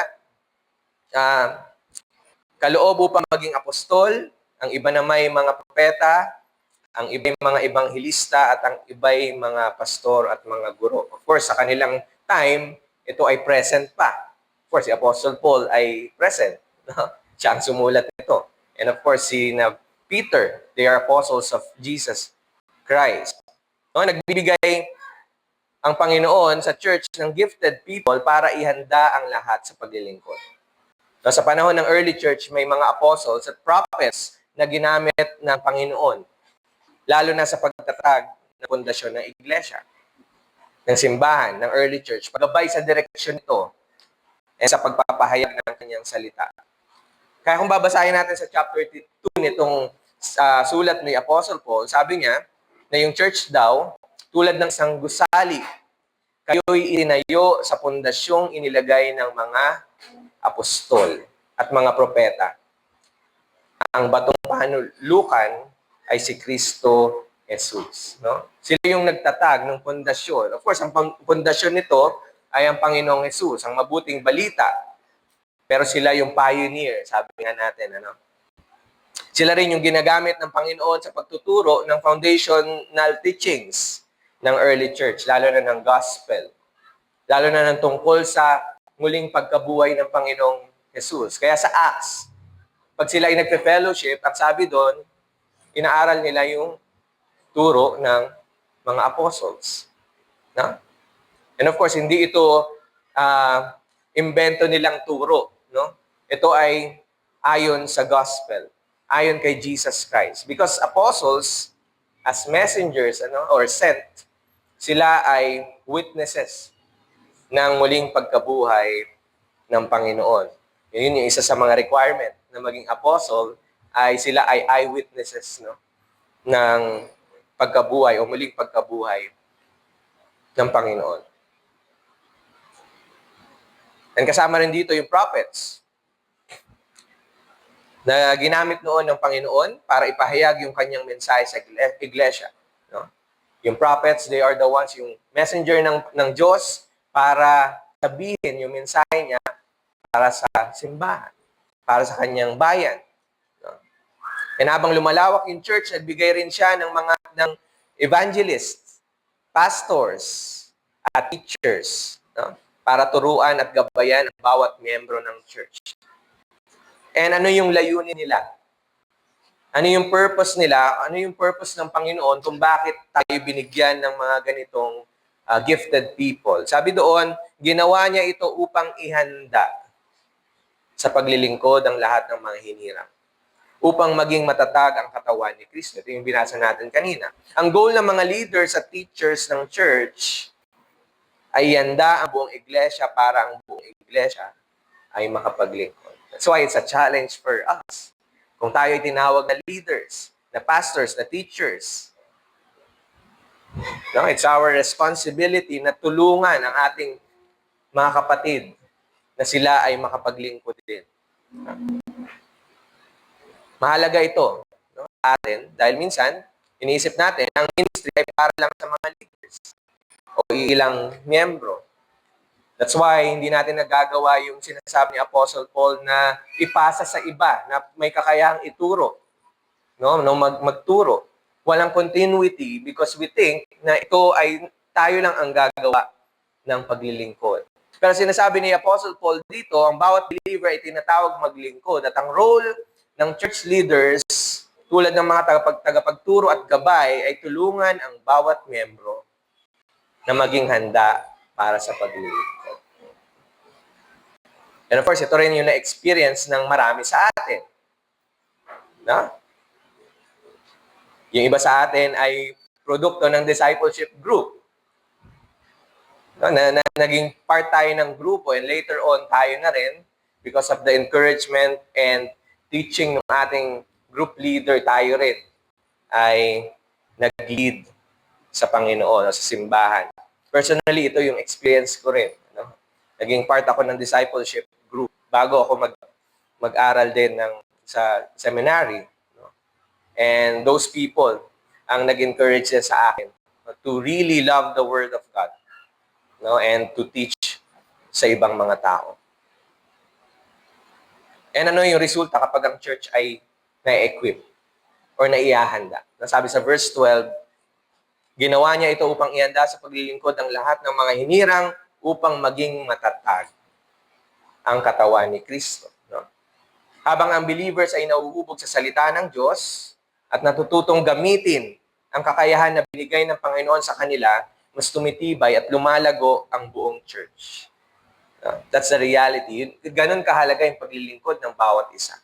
kaloob upang maging apostol, Ang iba na may mga propeta, ang iba yung mga ibanghilista, at ang iba yung mga pastor at mga guro. Of course, sa kanilang time, ito ay present pa. Of course, si Apostle Paul ay present. No? Siya ang sumulat nito. And of course, si Peter, they are apostles of Jesus Christ. No? Nagbibigay ang Panginoon sa church ng gifted people para ihanda ang lahat sa paglilingkod. So, sa panahon ng early church, may mga apostles at prophets na ginamit ng Panginoon, lalo na sa pagtatag ng pundasyon ng iglesia, ng simbahan, ng early church, paggabay sa direksyon nito at sa pagpapahayag ng kanyang salita. Kaya kung babasahin natin sa chapter 2 nitong sulat ni Apostle Paul, sabi niya na yung church daw, tulad ng isang gusali, kayo'y itinayo sa pundasyong inilagay ng mga apostol at mga propeta. Ang batong panulukan ay si Kristo Jesus. No? Sila yung nagtatag ng pundasyon. Of course, ang pundasyon nito ay ang Panginoong Jesus, ang mabuting balita. Pero sila yung pioneer, sabi nga natin. Ano? Sila rin yung ginagamit ng Panginoon sa pagtuturo ng foundational teachings ng early church, lalo na ng gospel. Lalo na ng tungkol sa muling pagkabuhay ng Panginoong Jesus. Kaya sa Acts, pag sila ay nagpe-fellowship, ang sabi doon, inaaral nila yung turo ng mga apostles. No? And of course, hindi ito imbento nilang turo. No? Ito ay ayon sa gospel, ayon kay Jesus Christ. Because apostles, as messengers or sent, sila ay witnesses ng muling pagkabuhay ng Panginoon. Yun yung isa sa mga requirement na maging apostle, ay sila ay eyewitnesses ng pagkabuhay o muling pagkabuhay ng Panginoon. And kasama rin dito yung prophets na ginamit noon ng Panginoon para ipahayag yung kanyang mensahe sa iglesia. No? Yung prophets, they are the ones, yung messenger ng Diyos para sabihin yung mensahe niya para sa simbahan, para sa kanyang bayan. No? And habang lumalawak yung church, nagbigay rin siya ng evangelists, pastors, at teachers, no? Para turuan at gabayan ang bawat miyembro ng church. And ano yung layunin nila? Ano yung purpose nila? Ano yung purpose ng Panginoon kung bakit tayo binigyan ng mga ganitong gifted people? Sabi doon, ginawa niya ito upang ihanda sa paglilingkod ang lahat ng mga hinirang. Upang maging matatag ang katawan ni Kristo. Ito yung binasa natin kanina. Ang goal ng mga leaders at teachers ng church ay ihanda ang buong iglesia para ang buong iglesia ay makapaglingkod. That's why it's a challenge for us. Kung tayo ay tinawag na leaders, na pastors, na teachers, no, it's our responsibility na tulungan ang ating mga kapatid na sila ay makapaglingkod din. Mahalaga ito, no, atin dahil minsan iniisip natin ang ministry ay para lang sa mga leaders o ilang miyembro. That's why hindi natin nagagawa yung sinasabi ni Apostle Paul na ipasa sa iba na may kakayahang ituro, no, magturo. Walang continuity because we think na ito ay tayo lang ang gagawa ng paglilingkod. Pero sinasabi ni Apostle Paul dito, ang bawat believer ay tinatawag maglingkod at ang role ng church leaders tulad ng mga tagapagturo at gabay ay tulungan ang bawat miyembro na maging handa para sa paglilingkod. And of course, ito rin yung na-experience ng marami sa atin. No? Yung iba sa atin ay produkto ng discipleship group. No? Na naging part tayo ng grupo and later on tayo na rin because of the encouragement and teaching ng ating group leader, tayo rin ay nag-lead sa Panginoon o sa simbahan. Personally, ito yung experience ko rin. No? Naging part ako ng discipleship group bago ako mag-aral din sa seminary. No? And those people ang nag-encourage sa akin to really love the Word of God, no? And to teach sa ibang mga tao. And ano yung resulta kapag ang church ay na-equip? or naihahanda. Nasabi sa verse 12, ginawa niya ito upang ihanda sa paglilingkod ang lahat ng mga hinirang upang maging matatag ang katawan ni Kristo. No? Habang ang believers ay nauubog sa salita ng Diyos at natututong gamitin ang kakayahan na binigay ng Panginoon sa kanila, mas tumitibay at lumalago ang buong church. That's the reality. Ganun kahalaga yung paglilingkod ng bawat isa.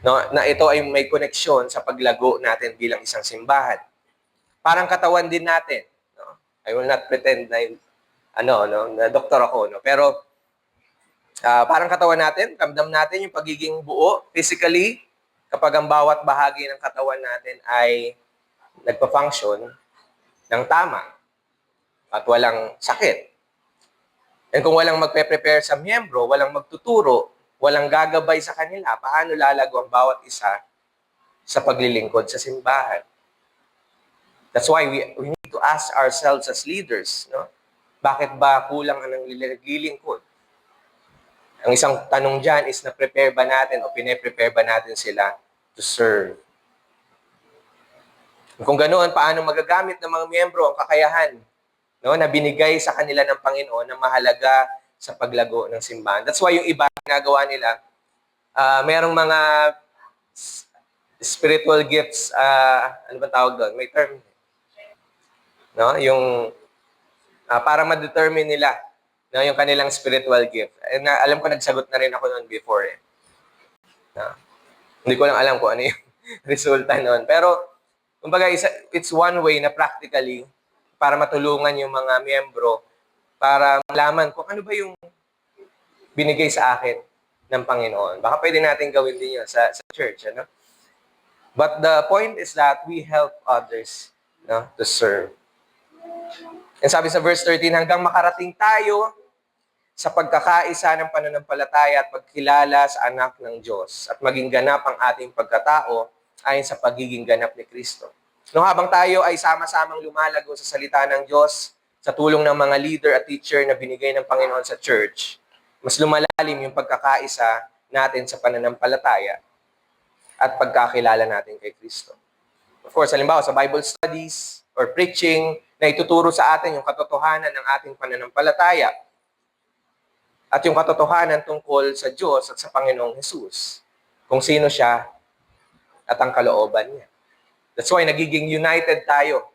No, na ito ay may koneksyon sa paglago natin bilang isang simbahan. Parang katawan din natin. No? I will not pretend na na doktor ako. No? Pero parang katawan natin, ramdam natin yung pagiging buo physically kapag ang bawat bahagi ng katawan natin ay nagpa-function ng tama at walang sakit. And kung walang magpe-prepare sa miyembro, walang magtuturo, walang gagabay sa kanila, paano lalago ang bawat isa sa paglilingkod sa simbahan? That's why we need to ask ourselves as leaders, no? Bakit ba kulang ang naglilingkod? Ang isang tanong dyan is na-prepare ba natin o pine-prepare ba natin sila to serve? Kung ganoon, paano magagamit ng mga miyembro ang kakayahan, no, na binigay sa kanila ng Panginoon na mahalaga sa paglago ng simbahan? That's why yung iba ginagawa nila, merong mga spiritual gifts, ano ba tawag doon? May term. No? Yung para ma-determine nila, no, yung kanilang spiritual gift. And alam ko nagsagot na rin ako noon before. No? Hindi ko lang alam kung ano yung resulta noon. Pero, kumbaga, it's one way na practically para matulungan yung mga miyembro para malaman kung ano ba yung binigay sa akin ng Panginoon. Baka pwede natin gawin din yun sa church. Ano? But the point is that we help others, no, to serve. And sabi sa verse 13, hanggang makarating tayo sa pagkakaisa ng pananampalataya at pagkilala sa anak ng Diyos at maging ganap ang ating pagkatao ayon sa pagiging ganap ni Kristo. No, habang tayo ay sama-samang lumalago sa salita ng Diyos, sa tulong ng mga leader at teacher na binigay ng Panginoon sa church, mas lumalalim yung pagkakaisa natin sa pananampalataya at pagkakilala natin kay Kristo. Of course, halimbawa sa Bible studies or preaching na ituturo sa atin yung katotohanan ng ating pananampalataya at yung katotohanan tungkol sa Diyos at sa Panginoong Jesus, kung sino siya at ang kalooban niya. That's why nagiging united tayo,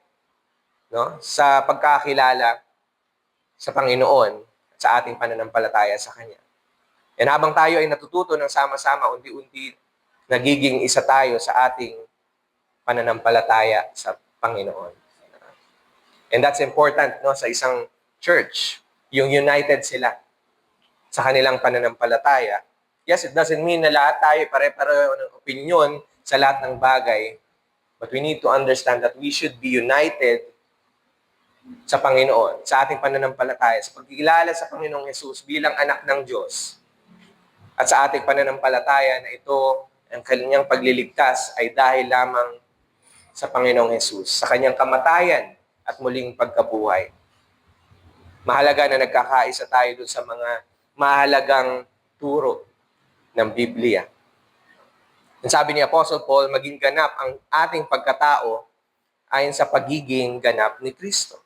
no, sa pagkakilala sa Panginoon at sa ating pananampalataya sa Kanya. And habang tayo ay natututo ng sama-sama, unti-unti nagiging isa tayo sa ating pananampalataya sa Panginoon. And that's important, no, sa isang church, yung united sila sa kanilang pananampalataya. Yes, it doesn't mean na lahat tayo pare-pareho ng opinion sa lahat ng bagay, but we need to understand that we should be united sa Panginoon, sa ating pananampalataya, sa pagkilala sa Panginoong Jesus bilang anak ng Diyos. At sa ating pananampalataya na ito, ang kanyang pagliligtas ay dahil lamang sa Panginoong Jesus, sa kanyang kamatayan at muling pagkabuhay. Mahalaga na nagkakaisa tayo dun sa mga mahalagang turo ng Biblia. Ang sabi ni Apostle Paul, maging ganap ang ating pagkatao ayon sa pagiging ganap ni Kristo.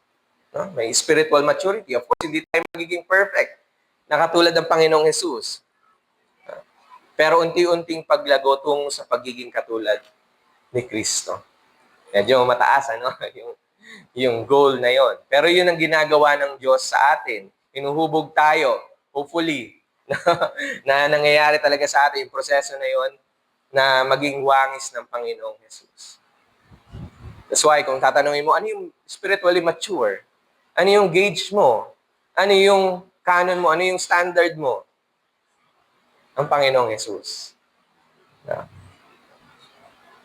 No? May spiritual maturity. Of course, hindi tayo magiging perfect na katulad ng Panginoong Jesus. Pero unti-unting paglago tungo sa pagiging katulad ni Kristo. Medyo mataas, ano? yung goal na yon. Pero yun ang ginagawa ng Diyos sa atin. Hinuhubog tayo, hopefully, na nangyayari talaga sa atin yung proseso na yon na maging wangis ng Panginoong Jesus. That's why, kung tatanungin mo, ano yung spiritually mature? Ano yung gauge mo? Ano yung canon mo? Ano yung standard mo? Ang Panginoong Jesus.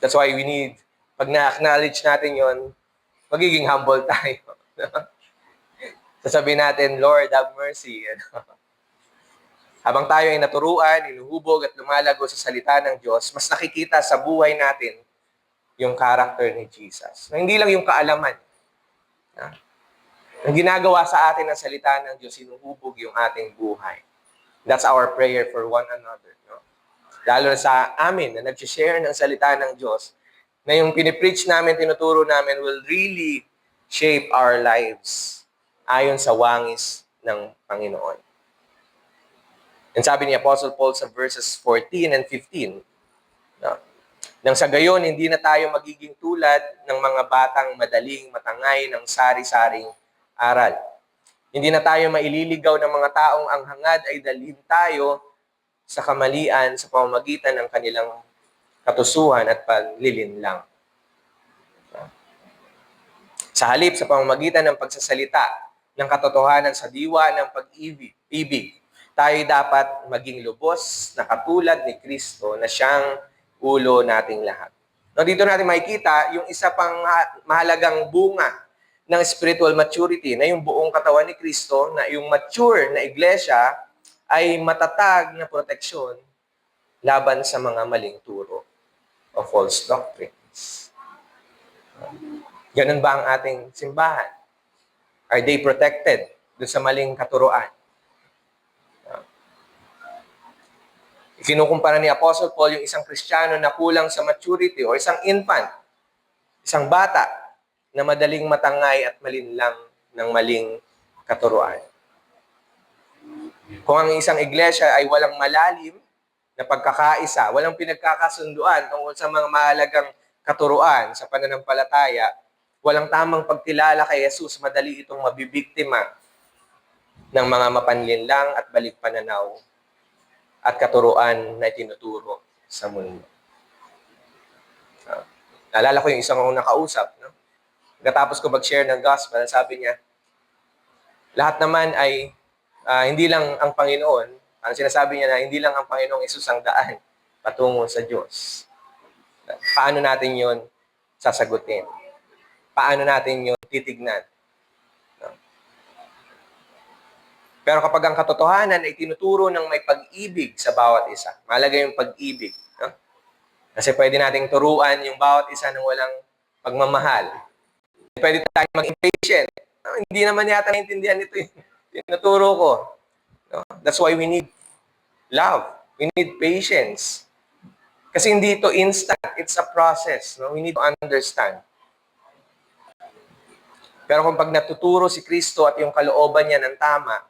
That's why we need, pag na-acknowledge natin yon, magiging humble tayo. Sasabihin natin, Lord, have mercy. Habang tayo ay naturuan, inuhubog at lumalago sa salita ng Diyos, mas nakikita sa buhay natin yung character ni Jesus. Na hindi lang yung kaalaman. Ang ginagawa sa atin ng salita ng Diyos, inuhubog yung ating buhay. That's our prayer for one another. No? Lalo sa amin na nag-share ng salita ng Diyos, na yung pinipreach namin, tinuturo namin will really shape our lives ayon sa wangis ng Panginoon. And sabi ni Apostle Paul sa verses 14 and 15, no? Nang sa gayon, hindi na tayo magiging tulad ng mga batang madaling matangay ng sari-saring aral. Hindi na tayo maililigaw ng mga taong ang hangad ay dalhin tayo sa kamalian sa pamamagitan ng kanilang katusuhan at paglilinlang. Sa halip, sa pamamagitan ng pagsasalita ng katotohanan sa diwa ng pag-ibig, tayo dapat maging lubos na katulad ni Kristo na siyang ulo nating lahat. No, dito natin makikita yung isa pang mahalagang bunga ng spiritual maturity na yung buong katawan ni Kristo, na yung mature na iglesia ay matatag na proteksyon laban sa mga maling turo o false doctrines. Ganun ba ang ating simbahan? Are they protected doon sa maling katuruan? Kinukumpara ni Apostle Paul yung isang Kristiyano na kulang sa maturity o isang infant, isang bata na madaling matangay at malinlang ng maling katuruan. Kung ang isang iglesia ay walang malalim na pagkakaisa, walang pinagkakasunduan tungkol sa mga mahalagang katuruan sa pananampalataya, walang tamang pagkilala kay Jesus, madali itong mabibiktima ng mga mapanlinlang at balik pananaw at katuruan na tinuturo sa mundo. Naalala ko yung isang akong nakausap. No? Pagkatapos ko mag-share ng gospel, sabi niya, lahat naman ay hindi lang ang Panginoon. Ang sinasabi niya na hindi lang ang Panginoong Isus ang daan patungo sa Diyos. Paano natin yon sasagutin? Paano natin yon titignan? Pero kapag ang katotohanan ay tinuturo ng may pag-ibig sa bawat isa, mahalaga yung pag-ibig. No? Kasi pwede nating turuan yung bawat isa ng walang pagmamahal. Pwede tayong mag-impatient. No? Hindi naman yata naintindihan ito yung tinuturo ko. No? That's why we need love. We need patience. Kasi hindi ito instant. It's a process. No? We need to understand. Pero kung pag natuturo si Kristo at yung kalooban niya ng tama,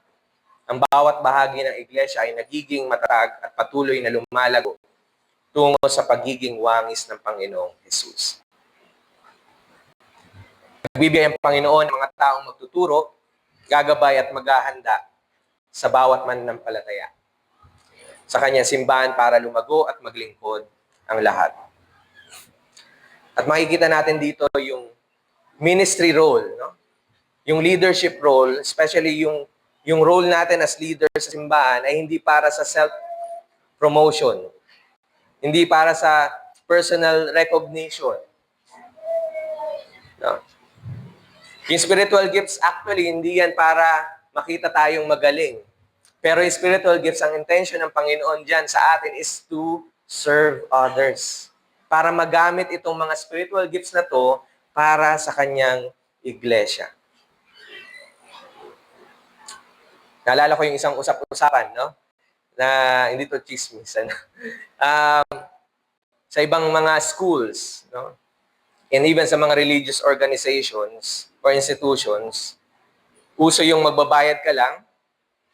ang bawat bahagi ng iglesia ay nagiging matatag at patuloy na lumalago tungo sa pagiging wangis ng Panginoong Jesus. Nagbibigay ang Panginoon ng mga taong magtuturo, gagabay at maghahanda sa bawat mananampalataya sa kanyang simbahan para lumago at maglingkod ang lahat. At makikita natin dito yung ministry role, no? Yung leadership role, especially yung role natin as leaders sa simbahan ay hindi para sa self-promotion. Hindi para sa personal recognition. No? Yung spiritual gifts, actually, hindi yan para makita tayong magaling. Pero yung spiritual gifts, ang intention ng Panginoon dyan sa atin is to serve others. Para magamit itong mga spiritual gifts na to para sa kanyang iglesia. Naalala ko yung isang usap-usapan, no? Na hindi to chismis, ano? Sa ibang mga schools, no? And even sa mga religious organizations or institutions, uso yung magbabayad ka lang,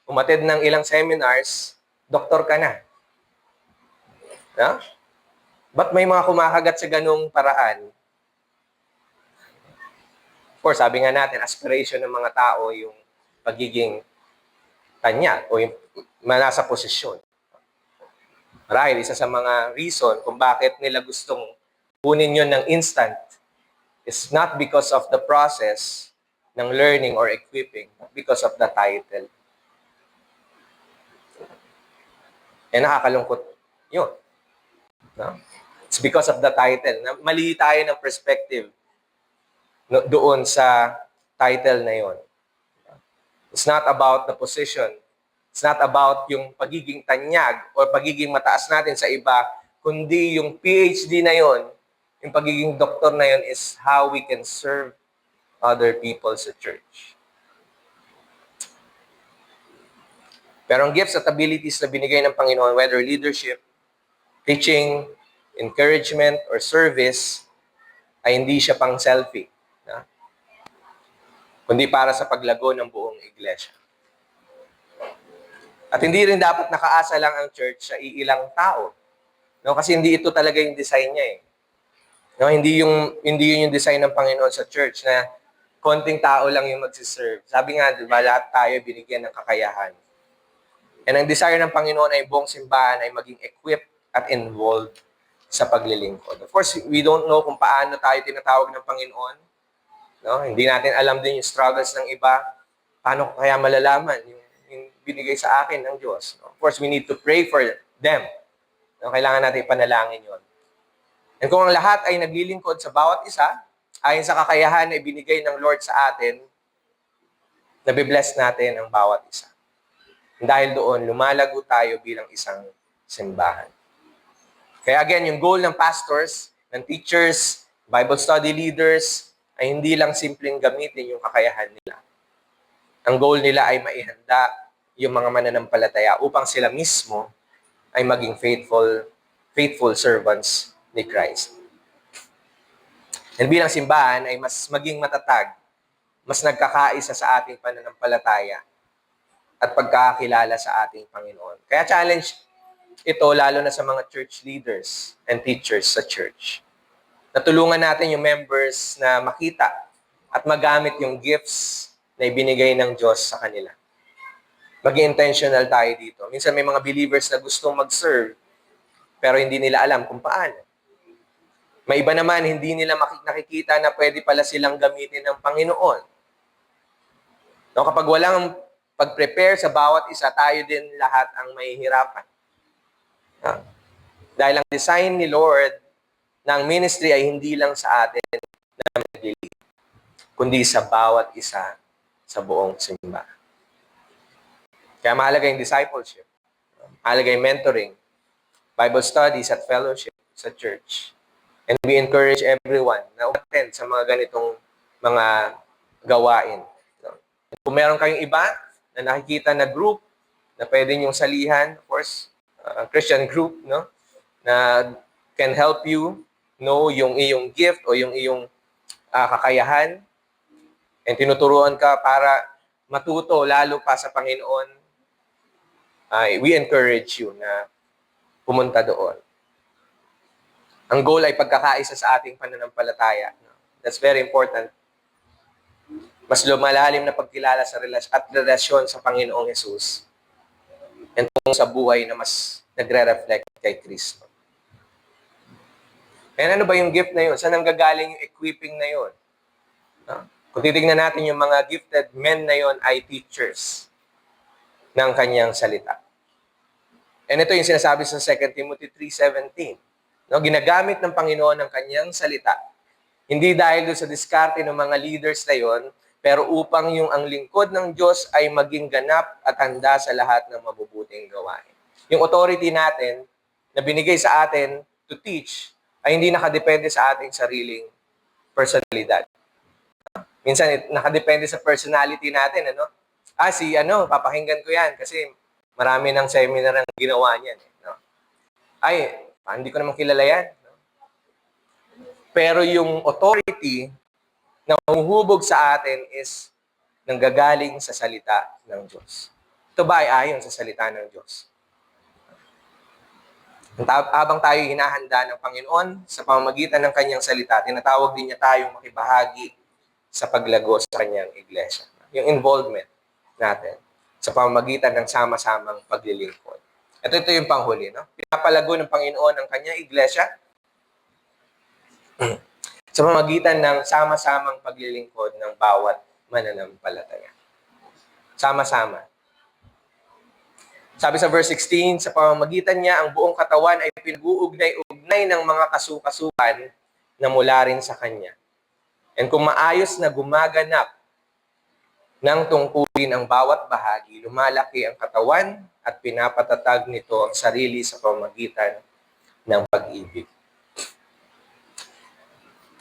umatid ng ilang seminars, doktor ka na. No? Ba't may mga kumakagat sa ganung paraan? Of course, sabi nga natin, aspiration ng mga tao yung pagiging tanya o yung nasa posisyon. Marahil, isa sa mga reason kung bakit nila gustong kunin yun ng instant is not because of the process ng learning or equipping, but because of the title. Eh, nakakalungkot yun. No? It's because of the title. Mali tayo ng perspective doon sa title na yun. It's not about the position. It's not about yung pagiging tanyag o pagiging mataas natin sa iba, kundi yung PhD na yon, yung pagiging doktor na yon is how we can serve other people sa church. Pero ang gifts at abilities na binigay ng Panginoon, whether leadership, teaching, encouragement, or service, ay hindi siya pang selfie, no? Kundi para sa paglago ng buong iglesia. At hindi rin dapat nakaasa lang ang church sa iilang tao. No? Kasi hindi ito talaga yung design niya eh. No? Hindi yun yung design ng Panginoon sa church na konting tao lang yung magsiserve. Sabi nga, di ba, lahat tayo binigyan ng kakayahan. And ang desire ng Panginoon ay buong simbahan ay maging equipped at involved sa paglilingkod. Of course, we don't know kung paano tayo tinatawag ng Panginoon. No? Hindi natin alam din yung struggles ng iba. Paano ko kaya malalaman yung binigay sa akin ng Diyos? No? Of course, we need to pray for them. No? Kailangan natin ipanalangin yon. And kung ang lahat ay naglilingkod sa bawat isa, ayon sa kakayahan na ibinigay ng Lord sa atin, nabibless natin ang bawat isa. Dahil doon, lumalago tayo bilang isang simbahan. Kaya again, yung goal ng pastors, ng teachers, Bible study leaders, ay hindi lang simpleng gamitin yung kakayahan nila. Ang goal nila ay maihanda yung mga mananampalataya upang sila mismo ay maging faithful servants ni Christ. And bilang simbahan ay mas maging matatag, mas nagkakaisa sa ating pananampalataya at pagkakakilala sa ating Panginoon. Kaya challenge ito lalo na sa mga church leaders and teachers sa church. Natulungan natin yung members na makita at magamit yung gifts na ibinigay ng Diyos sa kanila. Maging intentional tayo dito. Minsan may mga believers na gustong mag-serve pero hindi nila alam kung paano. May iba naman, hindi nila nakikita na pwede pala silang gamitin ng Panginoon. No, kapag walang pag-prepare sa bawat isa, tayo din lahat ang mahihirapan. Dahil ang design ni Lord ng ministry ay hindi lang sa atin na maglilingkod, kundi sa bawat isa sa buong simbahan. Kaya mahalaga yung discipleship, mahalaga yung mentoring, Bible studies at fellowship sa church. And we encourage everyone na umattend sa mga ganitong mga gawain. Kung meron kayong iba na nakikita na group na pwede niyong salihan, of course, Christian group, no, na can help you know yung iyong gift o yung iyong kakayahan, and tinuturuan ka para matuto lalo pa sa Panginoon, we encourage you na pumunta doon. Ang goal ay pagkakaisa sa ating pananampalataya. That's very important. Mas lumalalim na pagkilala sa relasyon sa Panginoong Jesus. And sa buhay na mas nagre-reflect kay Kristo. And ano ba yung gift na yun? Saan nanggagaling yung equipping na yun? Kung titignan natin yung mga gifted men na yun ay teachers ng kanyang salita. And ito yung sinasabi sa 2 Timothy 3:17. No, ginagamit ng Panginoon ang kanyang salita. Hindi dahil doon sa diskarte ng mga leaders na yon, pero upang yung ang lingkod ng Diyos ay maging ganap at handa sa lahat ng mabubuting gawain. Yung authority natin na binigay sa atin to teach ay hindi nakadepende sa ating sariling personalidad. Minsan nakadepende sa personality natin, ano? Papakinggan ko yan kasi marami ng seminar ang ginawa niyan. No? Hindi ko naman kilala yan. No? Pero yung authority na humuhubog sa atin is nanggagaling sa salita ng Diyos. Ito ba ay ayon sa salita ng Diyos? Habang tayo hinahanda ng Panginoon sa pamamagitan ng kanyang salita, tinatawag din niya tayong makibahagi sa paglago sa kanyang iglesia. Yung involvement natin sa pamamagitan ng sama-samang paglilingkod. Ito yung panghuli. No? Pinapalago ng Panginoon ang kanyang iglesia sa pamamagitan ng sama-samang paglilingkod ng bawat mananampalataya. Sama-sama. Sabi sa verse 16, sa pamamagitan niya, ang buong katawan ay pinag-uugnay-ugnay ng mga kasukasuan na mula rin sa kanya. And kung maayos na gumaganap ng tungkulin ang bawat bahagi, lumalaki ang katawan at pinapatatag nito ang sarili sa pamamagitan ng pag-ibig.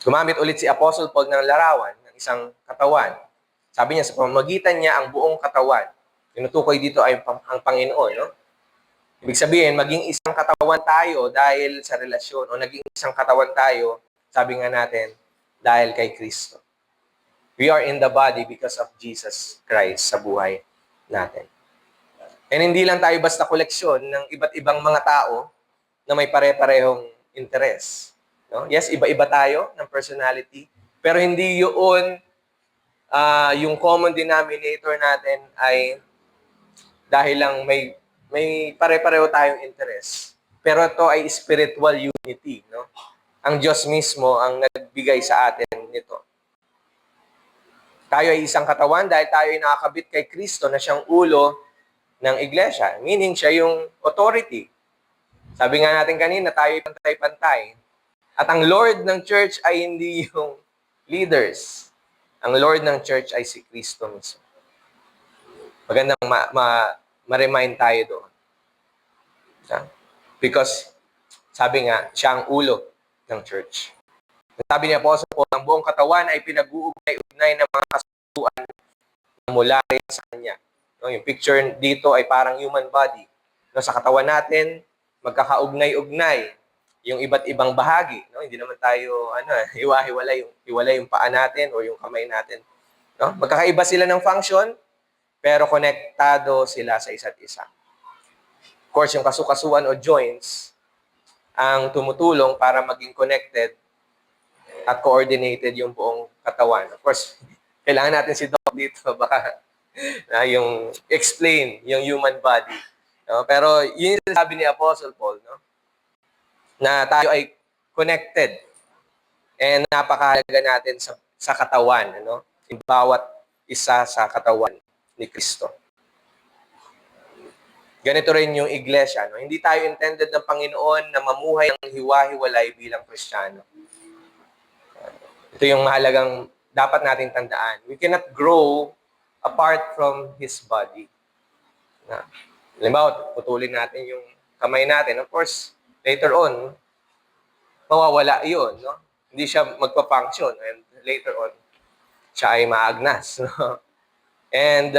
Gumamit ulit si Apostle Paul ng larawan ng isang katawan. Sabi niya, sa pamamagitan niya ang buong katawan. Tinutukoy dito ay ang Panginoon. No? Ibig sabihin, maging isang katawan tayo dahil sa relasyon o naging isang katawan tayo, sabi nga natin, dahil kay Kristo. We are in the body because of Jesus Christ sa buhay natin. And hindi lang tayo basta koleksyon ng iba't ibang mga tao na may pare-parehong interes. No? Yes, iba-iba tayo ng personality, pero hindi yun yung common denominator natin ay dahil lang may pare-pareho tayong interes. Pero ito ay spiritual unity. No? Ang Diyos mismo ang nagbigay sa atin nito. Tayo ay isang katawan dahil tayo ay nakakabit kay Kristo na siyang ulo ng iglesia. Meaning, siya yung authority. Sabi nga natin kanina, tayo ay pantay-pantay. At ang Lord ng church ay hindi yung leaders. Ang Lord ng church ay si Kristo mismo. Magandang ma-remind tayo doon. Because, sabi nga, siya ang ulo ng church. Sabi ni Apostle Paul, ang buong katawan ay pinag-uugnay-ugnay ng mga kasusuan na mula rin sa kanya. No, yung picture dito ay parang human body. No, sa katawan natin, magkakaugnay-ugnay yung iba't ibang bahagi. No? Hindi naman tayo hiwa-hiwalay yung paa natin o yung kamay natin. No? Magkakaiba sila ng function, pero konektado sila sa isa't isa. Of course, yung kasukasuan o joints ang tumutulong para maging connected at coordinated yung buong katawan. Of course, kailangan natin si Doc dito baka yung explain yung human body. No? Pero yun yung sabi ni Apostle Paul, no? Na tayo ay connected and napakahalaga natin sa katawan. Ano? Yung bawat isa sa katawan ni Kristo. Ganito rin yung iglesia. No? Hindi tayo intended ng Panginoon na mamuhay ng hiwa-hiwalay bilang Kristiyano. Ito yung mahalagang dapat natin tandaan. We cannot grow apart from His body. Na, halimbawa, putulin natin yung kamay natin. Of course, later on, mawawala yun. No? Hindi siya magpa-function. And later on, siya ay maagnas. No? And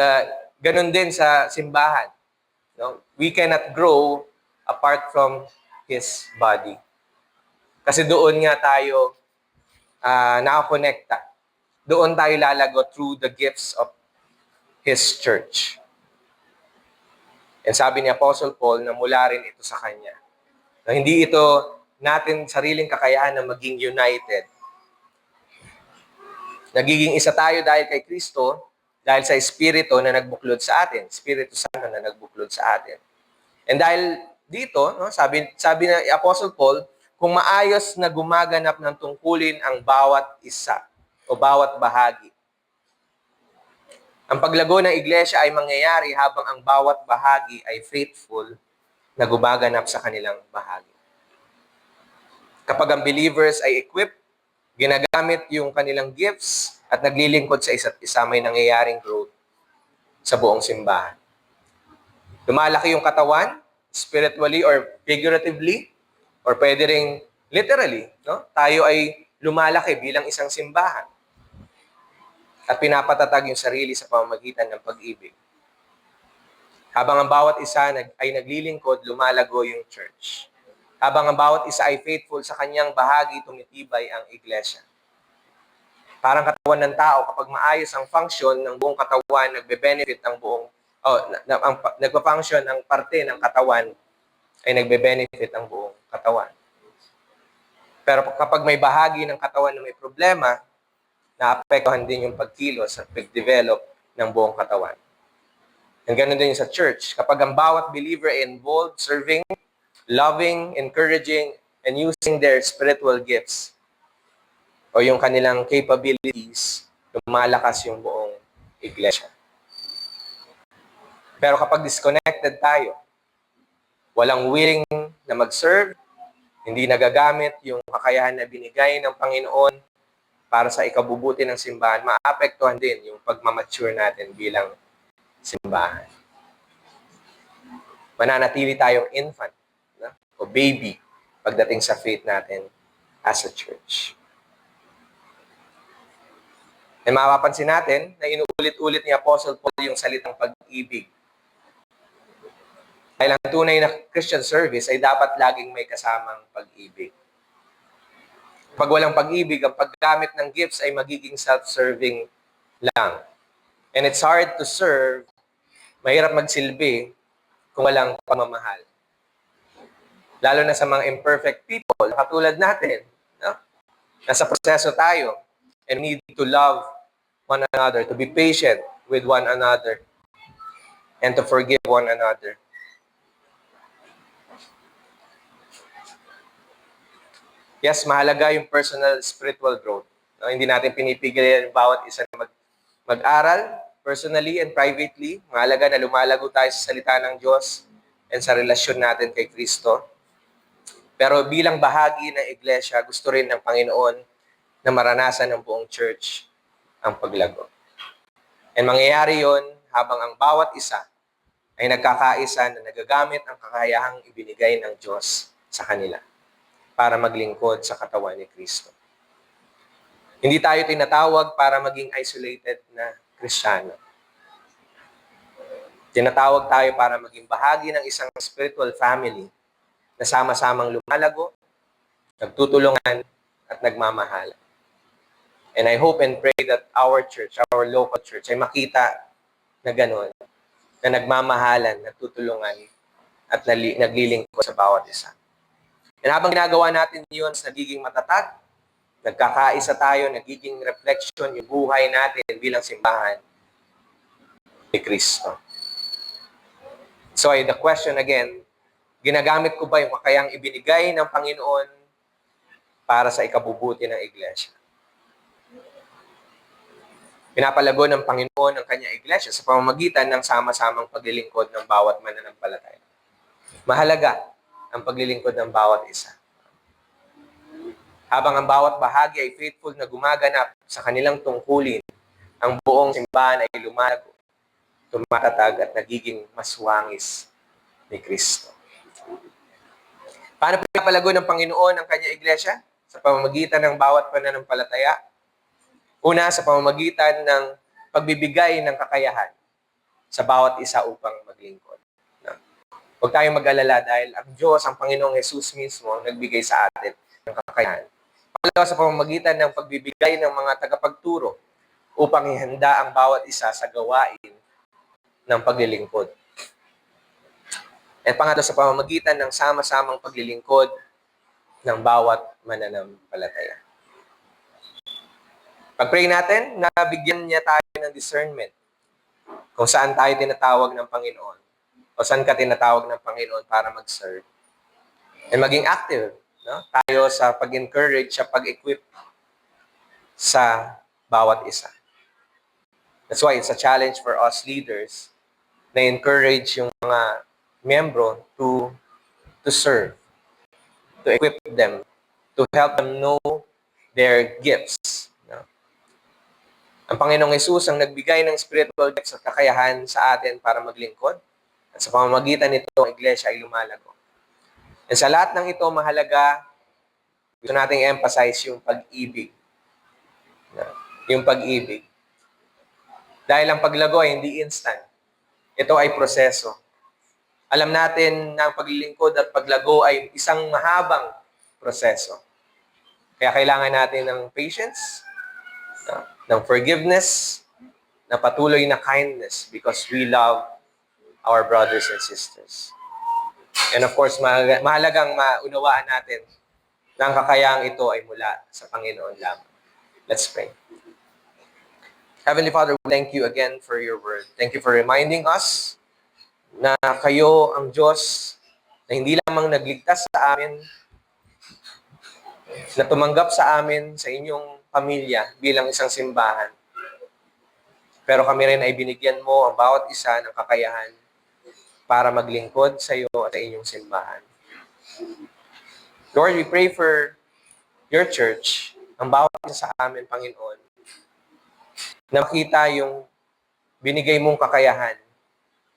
ganun din sa simbahan. No? We cannot grow apart from His body. Kasi doon nga tayo nakakonekta. Doon tayo lalago through the gifts of His church. And sabi ni Apostle Paul na mula rin ito sa Kanya. Na hindi ito natin sariling kakayahan na maging united. Nagiging isa tayo dahil kay Kristo, dahil sa Espiritu na nagbuklod sa atin. Espiritu Santo na nagbuklod sa atin. And dahil dito, no, sabi ni Apostle Paul, kung maayos na gumaganap ng tungkulin ang bawat isa o bawat bahagi. Ang paglago ng iglesia ay mangyayari habang ang bawat bahagi ay faithful na gumaganap sa kanilang bahagi. Kapag ang believers ay equipped, ginagamit yung kanilang gifts at naglilingkod sa isa't isa, may nangyayaring growth sa buong simbahan. Lumalaki yung katawan, spiritually or figuratively, or pwede ring literally, no? Tayo ay lumalaki bilang isang simbahan at pinapatatag yung sarili sa pamamagitan ng pag-ibig. Habang ang bawat isa ay naglilingkod, lumalago yung church. Habang ang bawat isa ay faithful sa kanyang bahagi, tumitibay ang iglesia. Parang katawan ng tao, kapag maayos ang function ng buong katawan, nagbe-benefit ang buong, nagpa-function ang parte ng katawan, ay nagbe-benefit ang buong katawan. Pero kapag may bahagi ng katawan na may problema, naapektuhan din yung pagkilos at pag-develop ng buong katawan. And ganun din sa church. Kapag ang bawat believer ay involved, serving, loving, encouraging, and using their spiritual gifts o yung kanilang capabilities, lumalakas yung buong iglesia. Pero kapag disconnected tayo, walang willing na mag-serve, hindi nagagamit yung kakayahan na binigay ng Panginoon para sa ikabubuti ng simbahan, maapektuhan din yung pagmamature natin bilang simbahan. Mananatili tayong infant, no? O baby pagdating sa faith natin as a church. E mapapansin natin na inuulit-ulit ni Apostle Paul yung salitang pag-ibig. Dahil ang tunay na Christian service ay dapat laging may kasamang pag-ibig. Pag walang pag-ibig, ang paggamit ng gifts ay magiging self-serving lang. And it's hard to serve, mahirap magsilbi kung walang pamamahal. Lalo na sa mga imperfect people, katulad natin. No? Nasa proseso tayo and need to love one another, to be patient with one another, and to forgive one another. Yes, mahalaga yung personal spiritual growth. No, hindi natin pinipigil yung bawat isa na mag-aral personally and privately. Mahalaga na lumalago tayo sa salita ng Diyos and sa relasyon natin kay Kristo. Pero bilang bahagi ng iglesia, gusto rin ng Panginoon na maranasan ng buong church ang paglago. And mangyayari yon habang ang bawat isa ay nagkakaisa na nagagamit ang kakayahang ibinigay ng Diyos sa kanila para maglingkod sa katawan ni Kristo. Hindi tayo tinatawag para maging isolated na Kristiyano. Tinatawag tayo para maging bahagi ng isang spiritual family na sama-samang lumalago, nagtutulungan, at nagmamahal. And I hope and pray that our church, our local church, ay makita na gano'n, na nagmamahalan, nagtutulungan, at naglilingkod sa bawat isa. And habang ginagawa natin yun, nagiging matatag, nagkakaisa tayo, nagiging reflection yung buhay natin bilang simbahan ni Kristo. So the question again, ginagamit ko ba yung kakayang ibinigay ng Panginoon para sa ikabubuti ng iglesia? Pinapalago ng Panginoon ang kanyang iglesia sa pamamagitan ng sama-samang paglilingkod ng bawat mananampalataya. Mahalaga ang paglilingkod ng bawat isa. Habang ang bawat bahagi ay faithful na gumaganap sa kanilang tungkulin, ang buong simbahan ay lumalago, tumatatag at nagiging mas wangis ni Kristo. Paano pinapalago ng Panginoon ang kanyang iglesia? Sa pamamagitan ng bawat pananampalataya. Una, sa pamamagitan ng pagbibigay ng kakayahan sa bawat isa upang maglingkod. Huwag tayong mag-alala dahil ang Diyos, ang Panginoong Jesus mismo, ang nagbigay sa atin ng kakayahan. Pangalawa, sa pamamagitan ng pagbibigay ng mga tagapagturo upang ihanda ang bawat isa sa gawain ng paglilingkod. At pangatlo, sa pamamagitan ng sama-samang paglilingkod ng bawat mananampalataya. Pag-pray natin, nabigyan niya tayo ng discernment kung saan tayo tinatawag ng Panginoon o saan ka tinatawag ng Panginoon para mag-serve. And maging active, no? Tayo sa pag-encourage, sa pag-equip sa bawat isa. That's why it's a challenge for us leaders na encourage yung mga miyembro to serve, to equip them, to help them know their gifts. No? Ang Panginoong Jesus ang nagbigay ng spiritual gifts at kakayahan sa atin para maglingkod. At sa pamamagitan nito, ang iglesia ay lumalago. And sa lahat ng ito, mahalaga, gusto nating emphasize yung pag-ibig. Yung pag-ibig. Dahil ang paglago ay hindi instant. Ito ay proseso. Alam natin na ang paglilingkod at paglago ay isang mahabang proseso. Kaya kailangan natin ng patience, ng forgiveness, na patuloy na kindness because we love our brothers and sisters. And of course, mahalagang maunawaan natin na ang kakayahang ito ay mula sa Panginoon lamang. Let's pray. Heavenly Father, we thank you again for your word. Thank you for reminding us na kayo ang Diyos na hindi lamang nagligtas sa amin, na tumanggap sa amin sa inyong pamilya bilang isang simbahan. Pero kami rin ay binigyan mo ang bawat isa ng kakayahan para maglingkod sa iyo at sa inyong simbahan. Lord, we pray for your church, ang bawat isa sa amin, Panginoon, na makita yung binigay mong kakayahan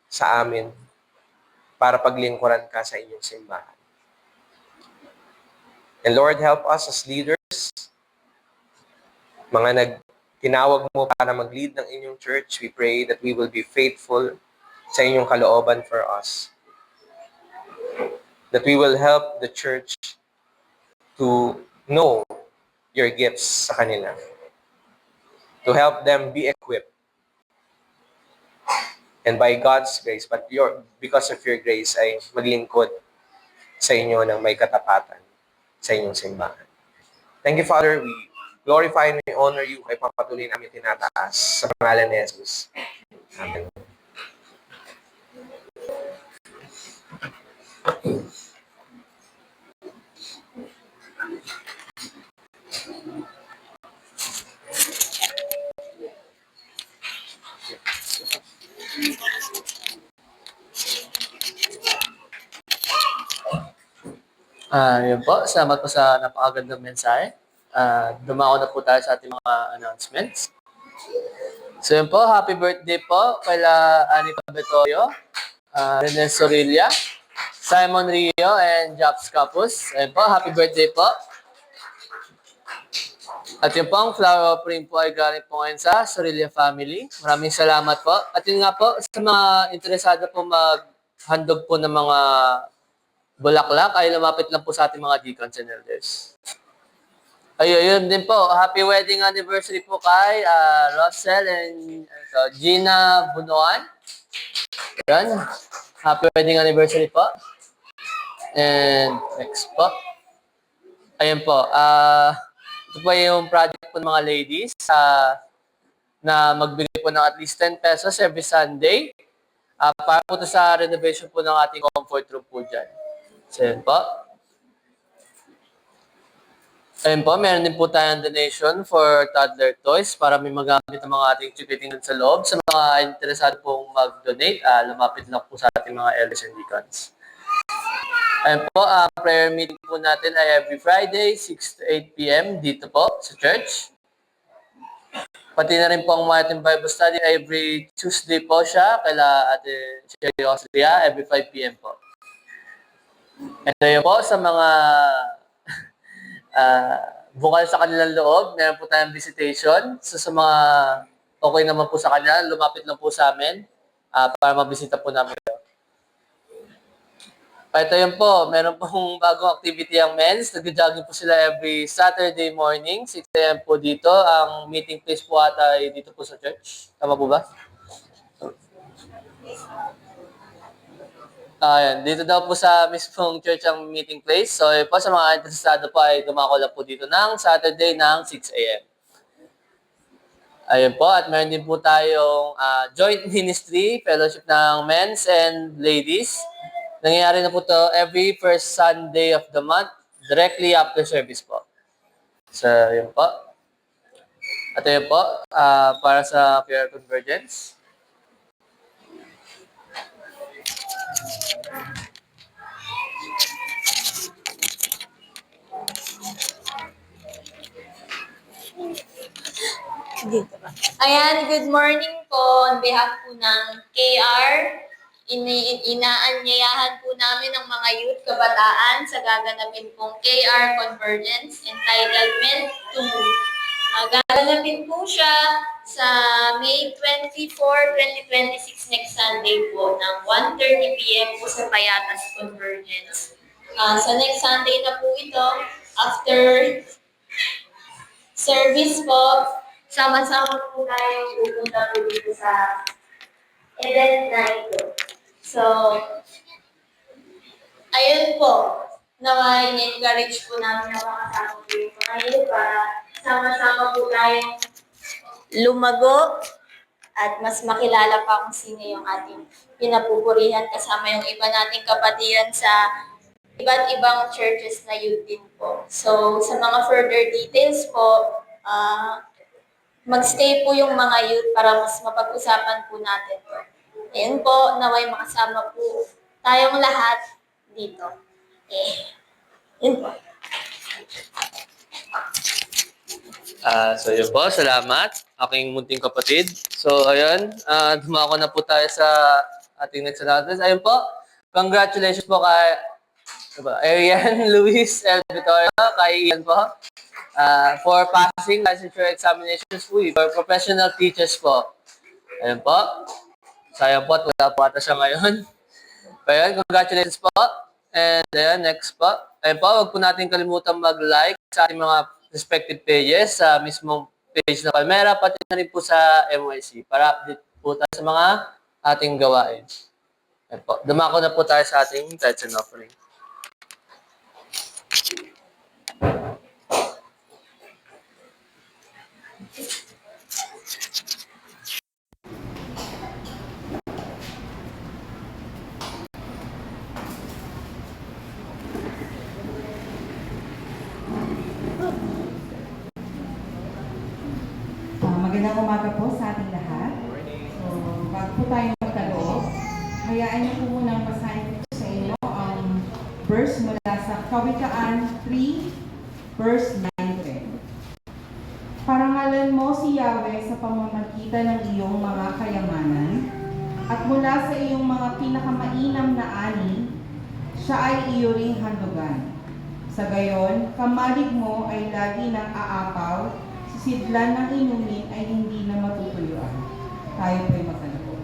sa amin para paglingkuran ka sa inyong simbahan. And Lord, help us as leaders, mga tinawag mo para mag-lead ng inyong church. We pray that we will be faithful sa inyong kalooban for us. That we will help the church to know your gifts sa kanila to help them be equipped. And by God's grace, but because of your grace, ay maglingkod sa inyo ng may katapatan sa inyong simbahan. Thank you, Father. We glorify and we honor you. Kay papatuloy namin tinataas sa pangalan ni Jesus. Amen. Yun po. Salamat po sa napakagandang mensahe. Dumako na po tayo sa ating mga announcements. So yun po, happy birthday po kaila Anita Betorio, Rene Sorilla, Simon Rio, and Japs Capus. Ayun po, happy birthday po. At yun po, ang flower offering po ay galing po ngayon sa Sorilla family. Maraming salamat po. At yun nga po, sa mga interesado po maghandog po ng mga bulaklak, ay lumapit lang po sa ating mga deacons and elders. Ayun din po. Happy wedding anniversary po kay Rosel and Gina Bunuan. Ayan. Happy wedding anniversary po. And next po. Ayun po. Ito po yung project po ng mga ladies na magbigay po ng at least 10 pesos every Sunday para po ito sa renovation po ng ating comfort room po dyan. So, yun po. Ayun po, meron din po tayong donation for toddler toys para may magamit ang mga ating chikiting dun sa loob. Sa mga interesado pong mag-donate, lumapit lang po sa ating mga elders and deacons. Ayun po, prayer meeting po natin ay every Friday, 6 to 8 p.m. dito po sa church. Pati na rin po ang ating Bible study every Tuesday po siya, kaila Ate Sherry Austria, every 5 p.m. po. And ayun po, sa mga bukal sa kanilang loob, meron po tayong visitation. So sa mga okay naman po sa kanila, lumapit lang po sa amin para mabisita po namin kayo. Ito yun po, meron pong bagong activity ang men's. Nag-jogging po sila every Saturday morning, 6 a.m. po dito. Ang meeting place po ata ay dito po sa church. Tama po ba? Ayan, dito daw po sa mismong church ang meeting place. So, po sa mga interesado po ay dumako lang po dito ng Saturday ng 6 a.m. Ayun po, at meron din po tayong joint ministry, fellowship ng men's and ladies. Nangyayari na po to every first Sunday of the month, directly after service po. So, yun po. At yun po, para sa prayer convergence. Ayan, good morning po on behalf po ng KR. Inaanyayahan po namin ang mga youth kabataan sa gaganapin pong KR Convergence entitled Meant to Move. Gaganapin po siya sa May 24, 2026 next Sunday po ng 1:30 p.m. po sa Payatas Convergence. Sa next Sunday na po ito, after service po, sama-sama po tayo pupunta po dito sa event na ito. So, ayun po, naway encourage po namin na makasama po yung mga yun para sama-sama po tayong lumago at mas makilala pa kung sino yung ating pinapupurihan kasama yung iba nating kapatiran sa iba't ibang churches na youth din po. So, sa mga further details po, magstay po yung mga youth para mas mapag-usapan po natin po. Ayan po, naway makasama po tayong lahat dito. Yun po. So yun po, salamat. Aking munting kapatid. So ayun, dumako na po tayo sa ating next announcement. Ayun po, congratulations po kay Arian Luis L. Vitoria, kay Ian po. For passing licensure examinations po, for professional teachers po. Ayun po. Sayang po at wala po ata siya ngayon. Ayun, congratulations po. And ayun, next po. Ayun po, huwag po natin kalimutan mag-like sa ating mga respective pages sa mismong page ng Palmera, pati na rin po sa MYC para update po tayo sa mga ating gawain. Ayan po. Dumako na po tayo sa ating tithes and offering. Magandang umaga po sa ating lahat. So, bago po tayo magkaloob, hayaan niyo po munang basahin ko sa inyo ang verse mula sa Kawikaan 3, verse 9-10. Parangalan mo si Yahweh sa pamamagitan ng iyong mga kayamanan, at mula sa iyong mga pinakamainam na ani, siya ay iyo ring handugan. Sa gayon, kamalig mo ay lagi ng aapaw, sidlan ng inumin ay hindi na matutuyuan. Tayo po'y magkaloob.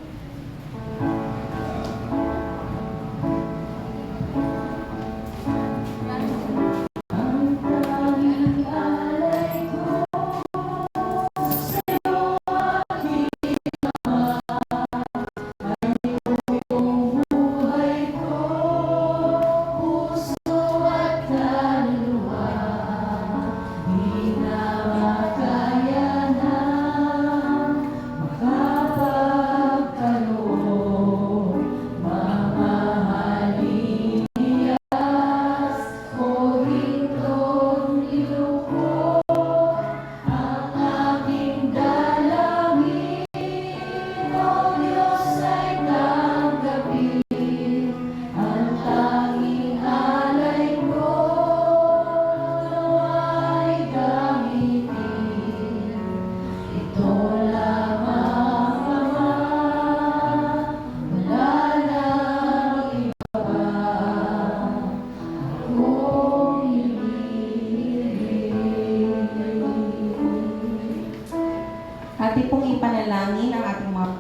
Ating pong ipanalangin ang ating mga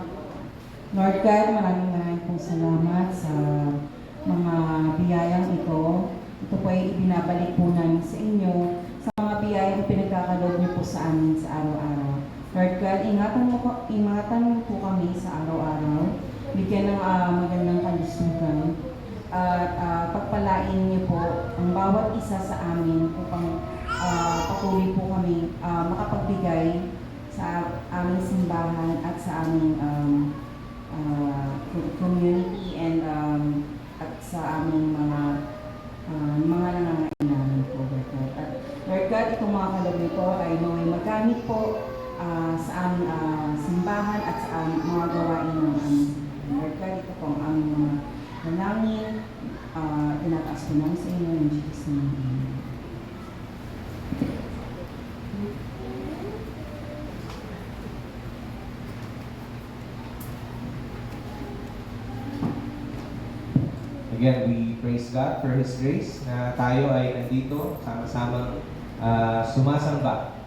Lord God, maraming pong salamat sa mga biyayang ito. Ito po ay ibinabalik po namin sa inyo sa mga biyayang pinagkakaloob niyo po sa amin sa araw-araw. Lord God, ingatan mo po kami sa araw-araw. Bigyan ng magandang kalusugan. At pagpalain niyo po ang bawat isa sa amin upang patuloy po kami makapagbigay sa aming simbahan at sa aming community and at sa aming mga nangangailangan po, Lord God. At Lord God, itong mga kaloob nito ay naway magamit po sa aming simbahan at sa aming mga gawain ng aming simbahan. Lord God, ito po ang aming mga dalangin. Tinataas ko namin sa inyo in Jesus' name. Amen. Again, we praise God for His grace na tayo ay nandito sama-samang sumasamba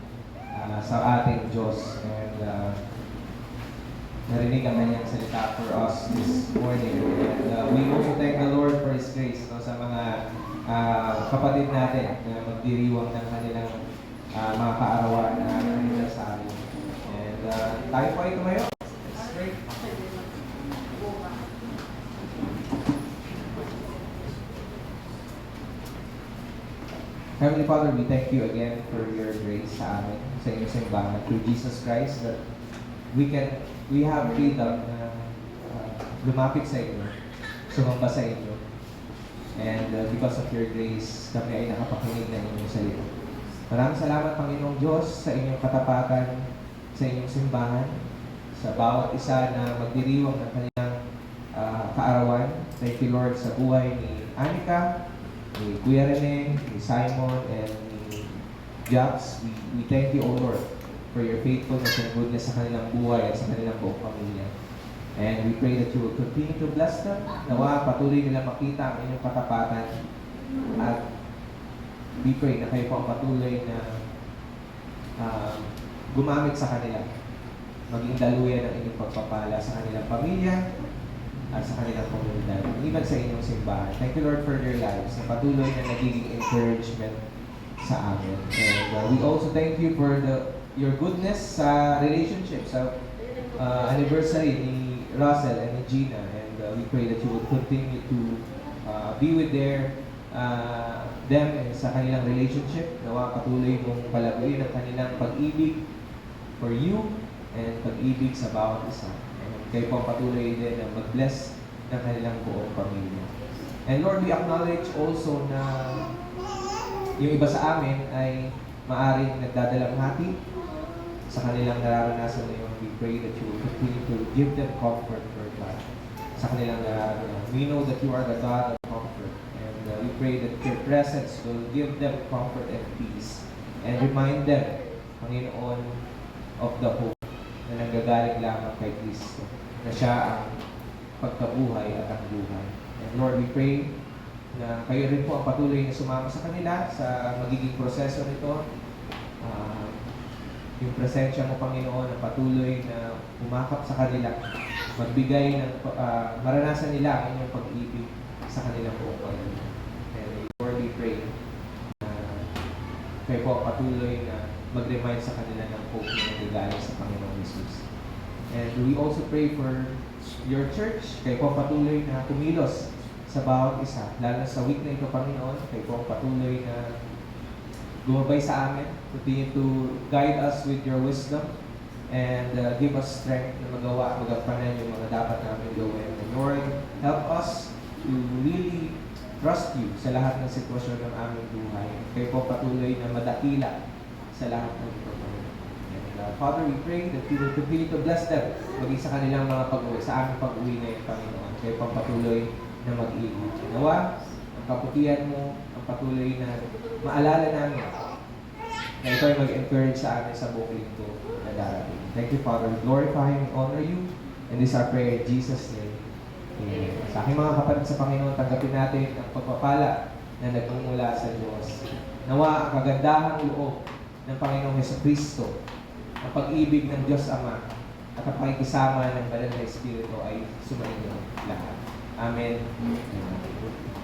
sa ating Diyos. And narinig ang kanyang salita for us this morning. And we also thank the Lord for His grace sa mga kapatid natin na magdiriwang ng kanilang mga kaarawan na kanilang sa amin. And tayo po ay tumayo. Let's pray. Heavenly Father, we thank you again for your grace sa amin, sa inyong simbahan, through Jesus Christ, that we have freedom na lumapit sa inyo, sumamba sa inyo. And because of your grace, kami ay nakapakinig na inyong salita. Maraming salamat, Panginoong Diyos, sa inyong katapatan, sa inyong simbahan, sa bawat isa na magdiriwang ng kanilang kaarawan. Thank you, Lord, sa buhay ni Anika, ni Kuya Rene, ni Simon, and ni Jax. We thank you, O Lord, for your faithfulness and goodness sa kanilang buhay at sa kanilang buong pamilya. And we pray that you will continue to bless them. Nawa, patuloy nila makita ang inyong katapatan. At we pray na kayo po ang patuloy na gumamit sa kanila. Maging daluyan ng inyong pagpapala sa kanilang pamilya at sa kanilang komunidad. Even sa inyong simbahan. Thank you, Lord, for their lives na patuloy na nagiging encouragement sa amin. And we also thank you for your goodness sa relationship, sa anniversary ni Russell and ni Gina. And we pray that you will continue to be with them and sa kanilang relationship. Nawa patuloy mong palaguin ang kanilang pag-ibig for you and pag-ibig sa bawat isa. And kayo po patuloy din na mag-bless ng kanilang buong pamilya. And Lord, we acknowledge also na yung iba sa amin ay maaring nagdadalamhati sa kanilang nararanasan ngayon. We pray that you will continue to give them comfort, Lord God, sa kanilang nararanasan. We know that you are the God of comfort. And we pray that your presence will give them comfort and peace. And remind them, Panginoon, of the hope na nanggagaling lamang kay Kristo, na siya ang pagkabuhay at ang buhay. And Lord, we pray na kayo rin po ang patuloy na sumama sa kanila sa magiging proseso nito. Yung presensya mo, Panginoon, na patuloy na umakap sa kanila, magbigay ng maranasan nila ang inyong pag-ibig sa kanilang buong pamilya. And Lord, we pray na kayo po ang patuloy na mag-remind sa kanila ng hope na nagagaling sa Panginoong Jesus. And we also pray for your church. Kayo po patuloy na kumilos sa bawat isa. Lalo sa week na ito, Panginoon, kayo po patuloy na gumabay sa amin. Continue to guide us with your wisdom and give us strength na magampanan yung mga dapat namin gawin. And Lord, help us to really trust you sa lahat ng sitwasyon ng aming buhay. Kayo po patuloy na madakila sa lahat ng ito. Father, we pray that you will continue to bless them maging sa kanilang mga pag-uwi, sa aming pag-uwi ngayon, Panginoon. Kayo pang patuloy na mag-iigit. Nawa, ang kaputihan mo, ang patuloy na maalala namin na ito ay mag-encourage sa amin sa buong linggo na darating. Thank you, Father. We glorify and honor you. And this is our prayer in Jesus' name. Amen. Sa aking mga kapatid sa Panginoon, tanggapin natin ang pagpapala na nagmumula sa Diyos. Nawa, ang kagandahang loob ng Panginoong Jesucristo, ang pag-ibig ng Diyos Ama at ang pakikisama ng Banal na Espiritu ay sumainyo lahat. Amen. Amen.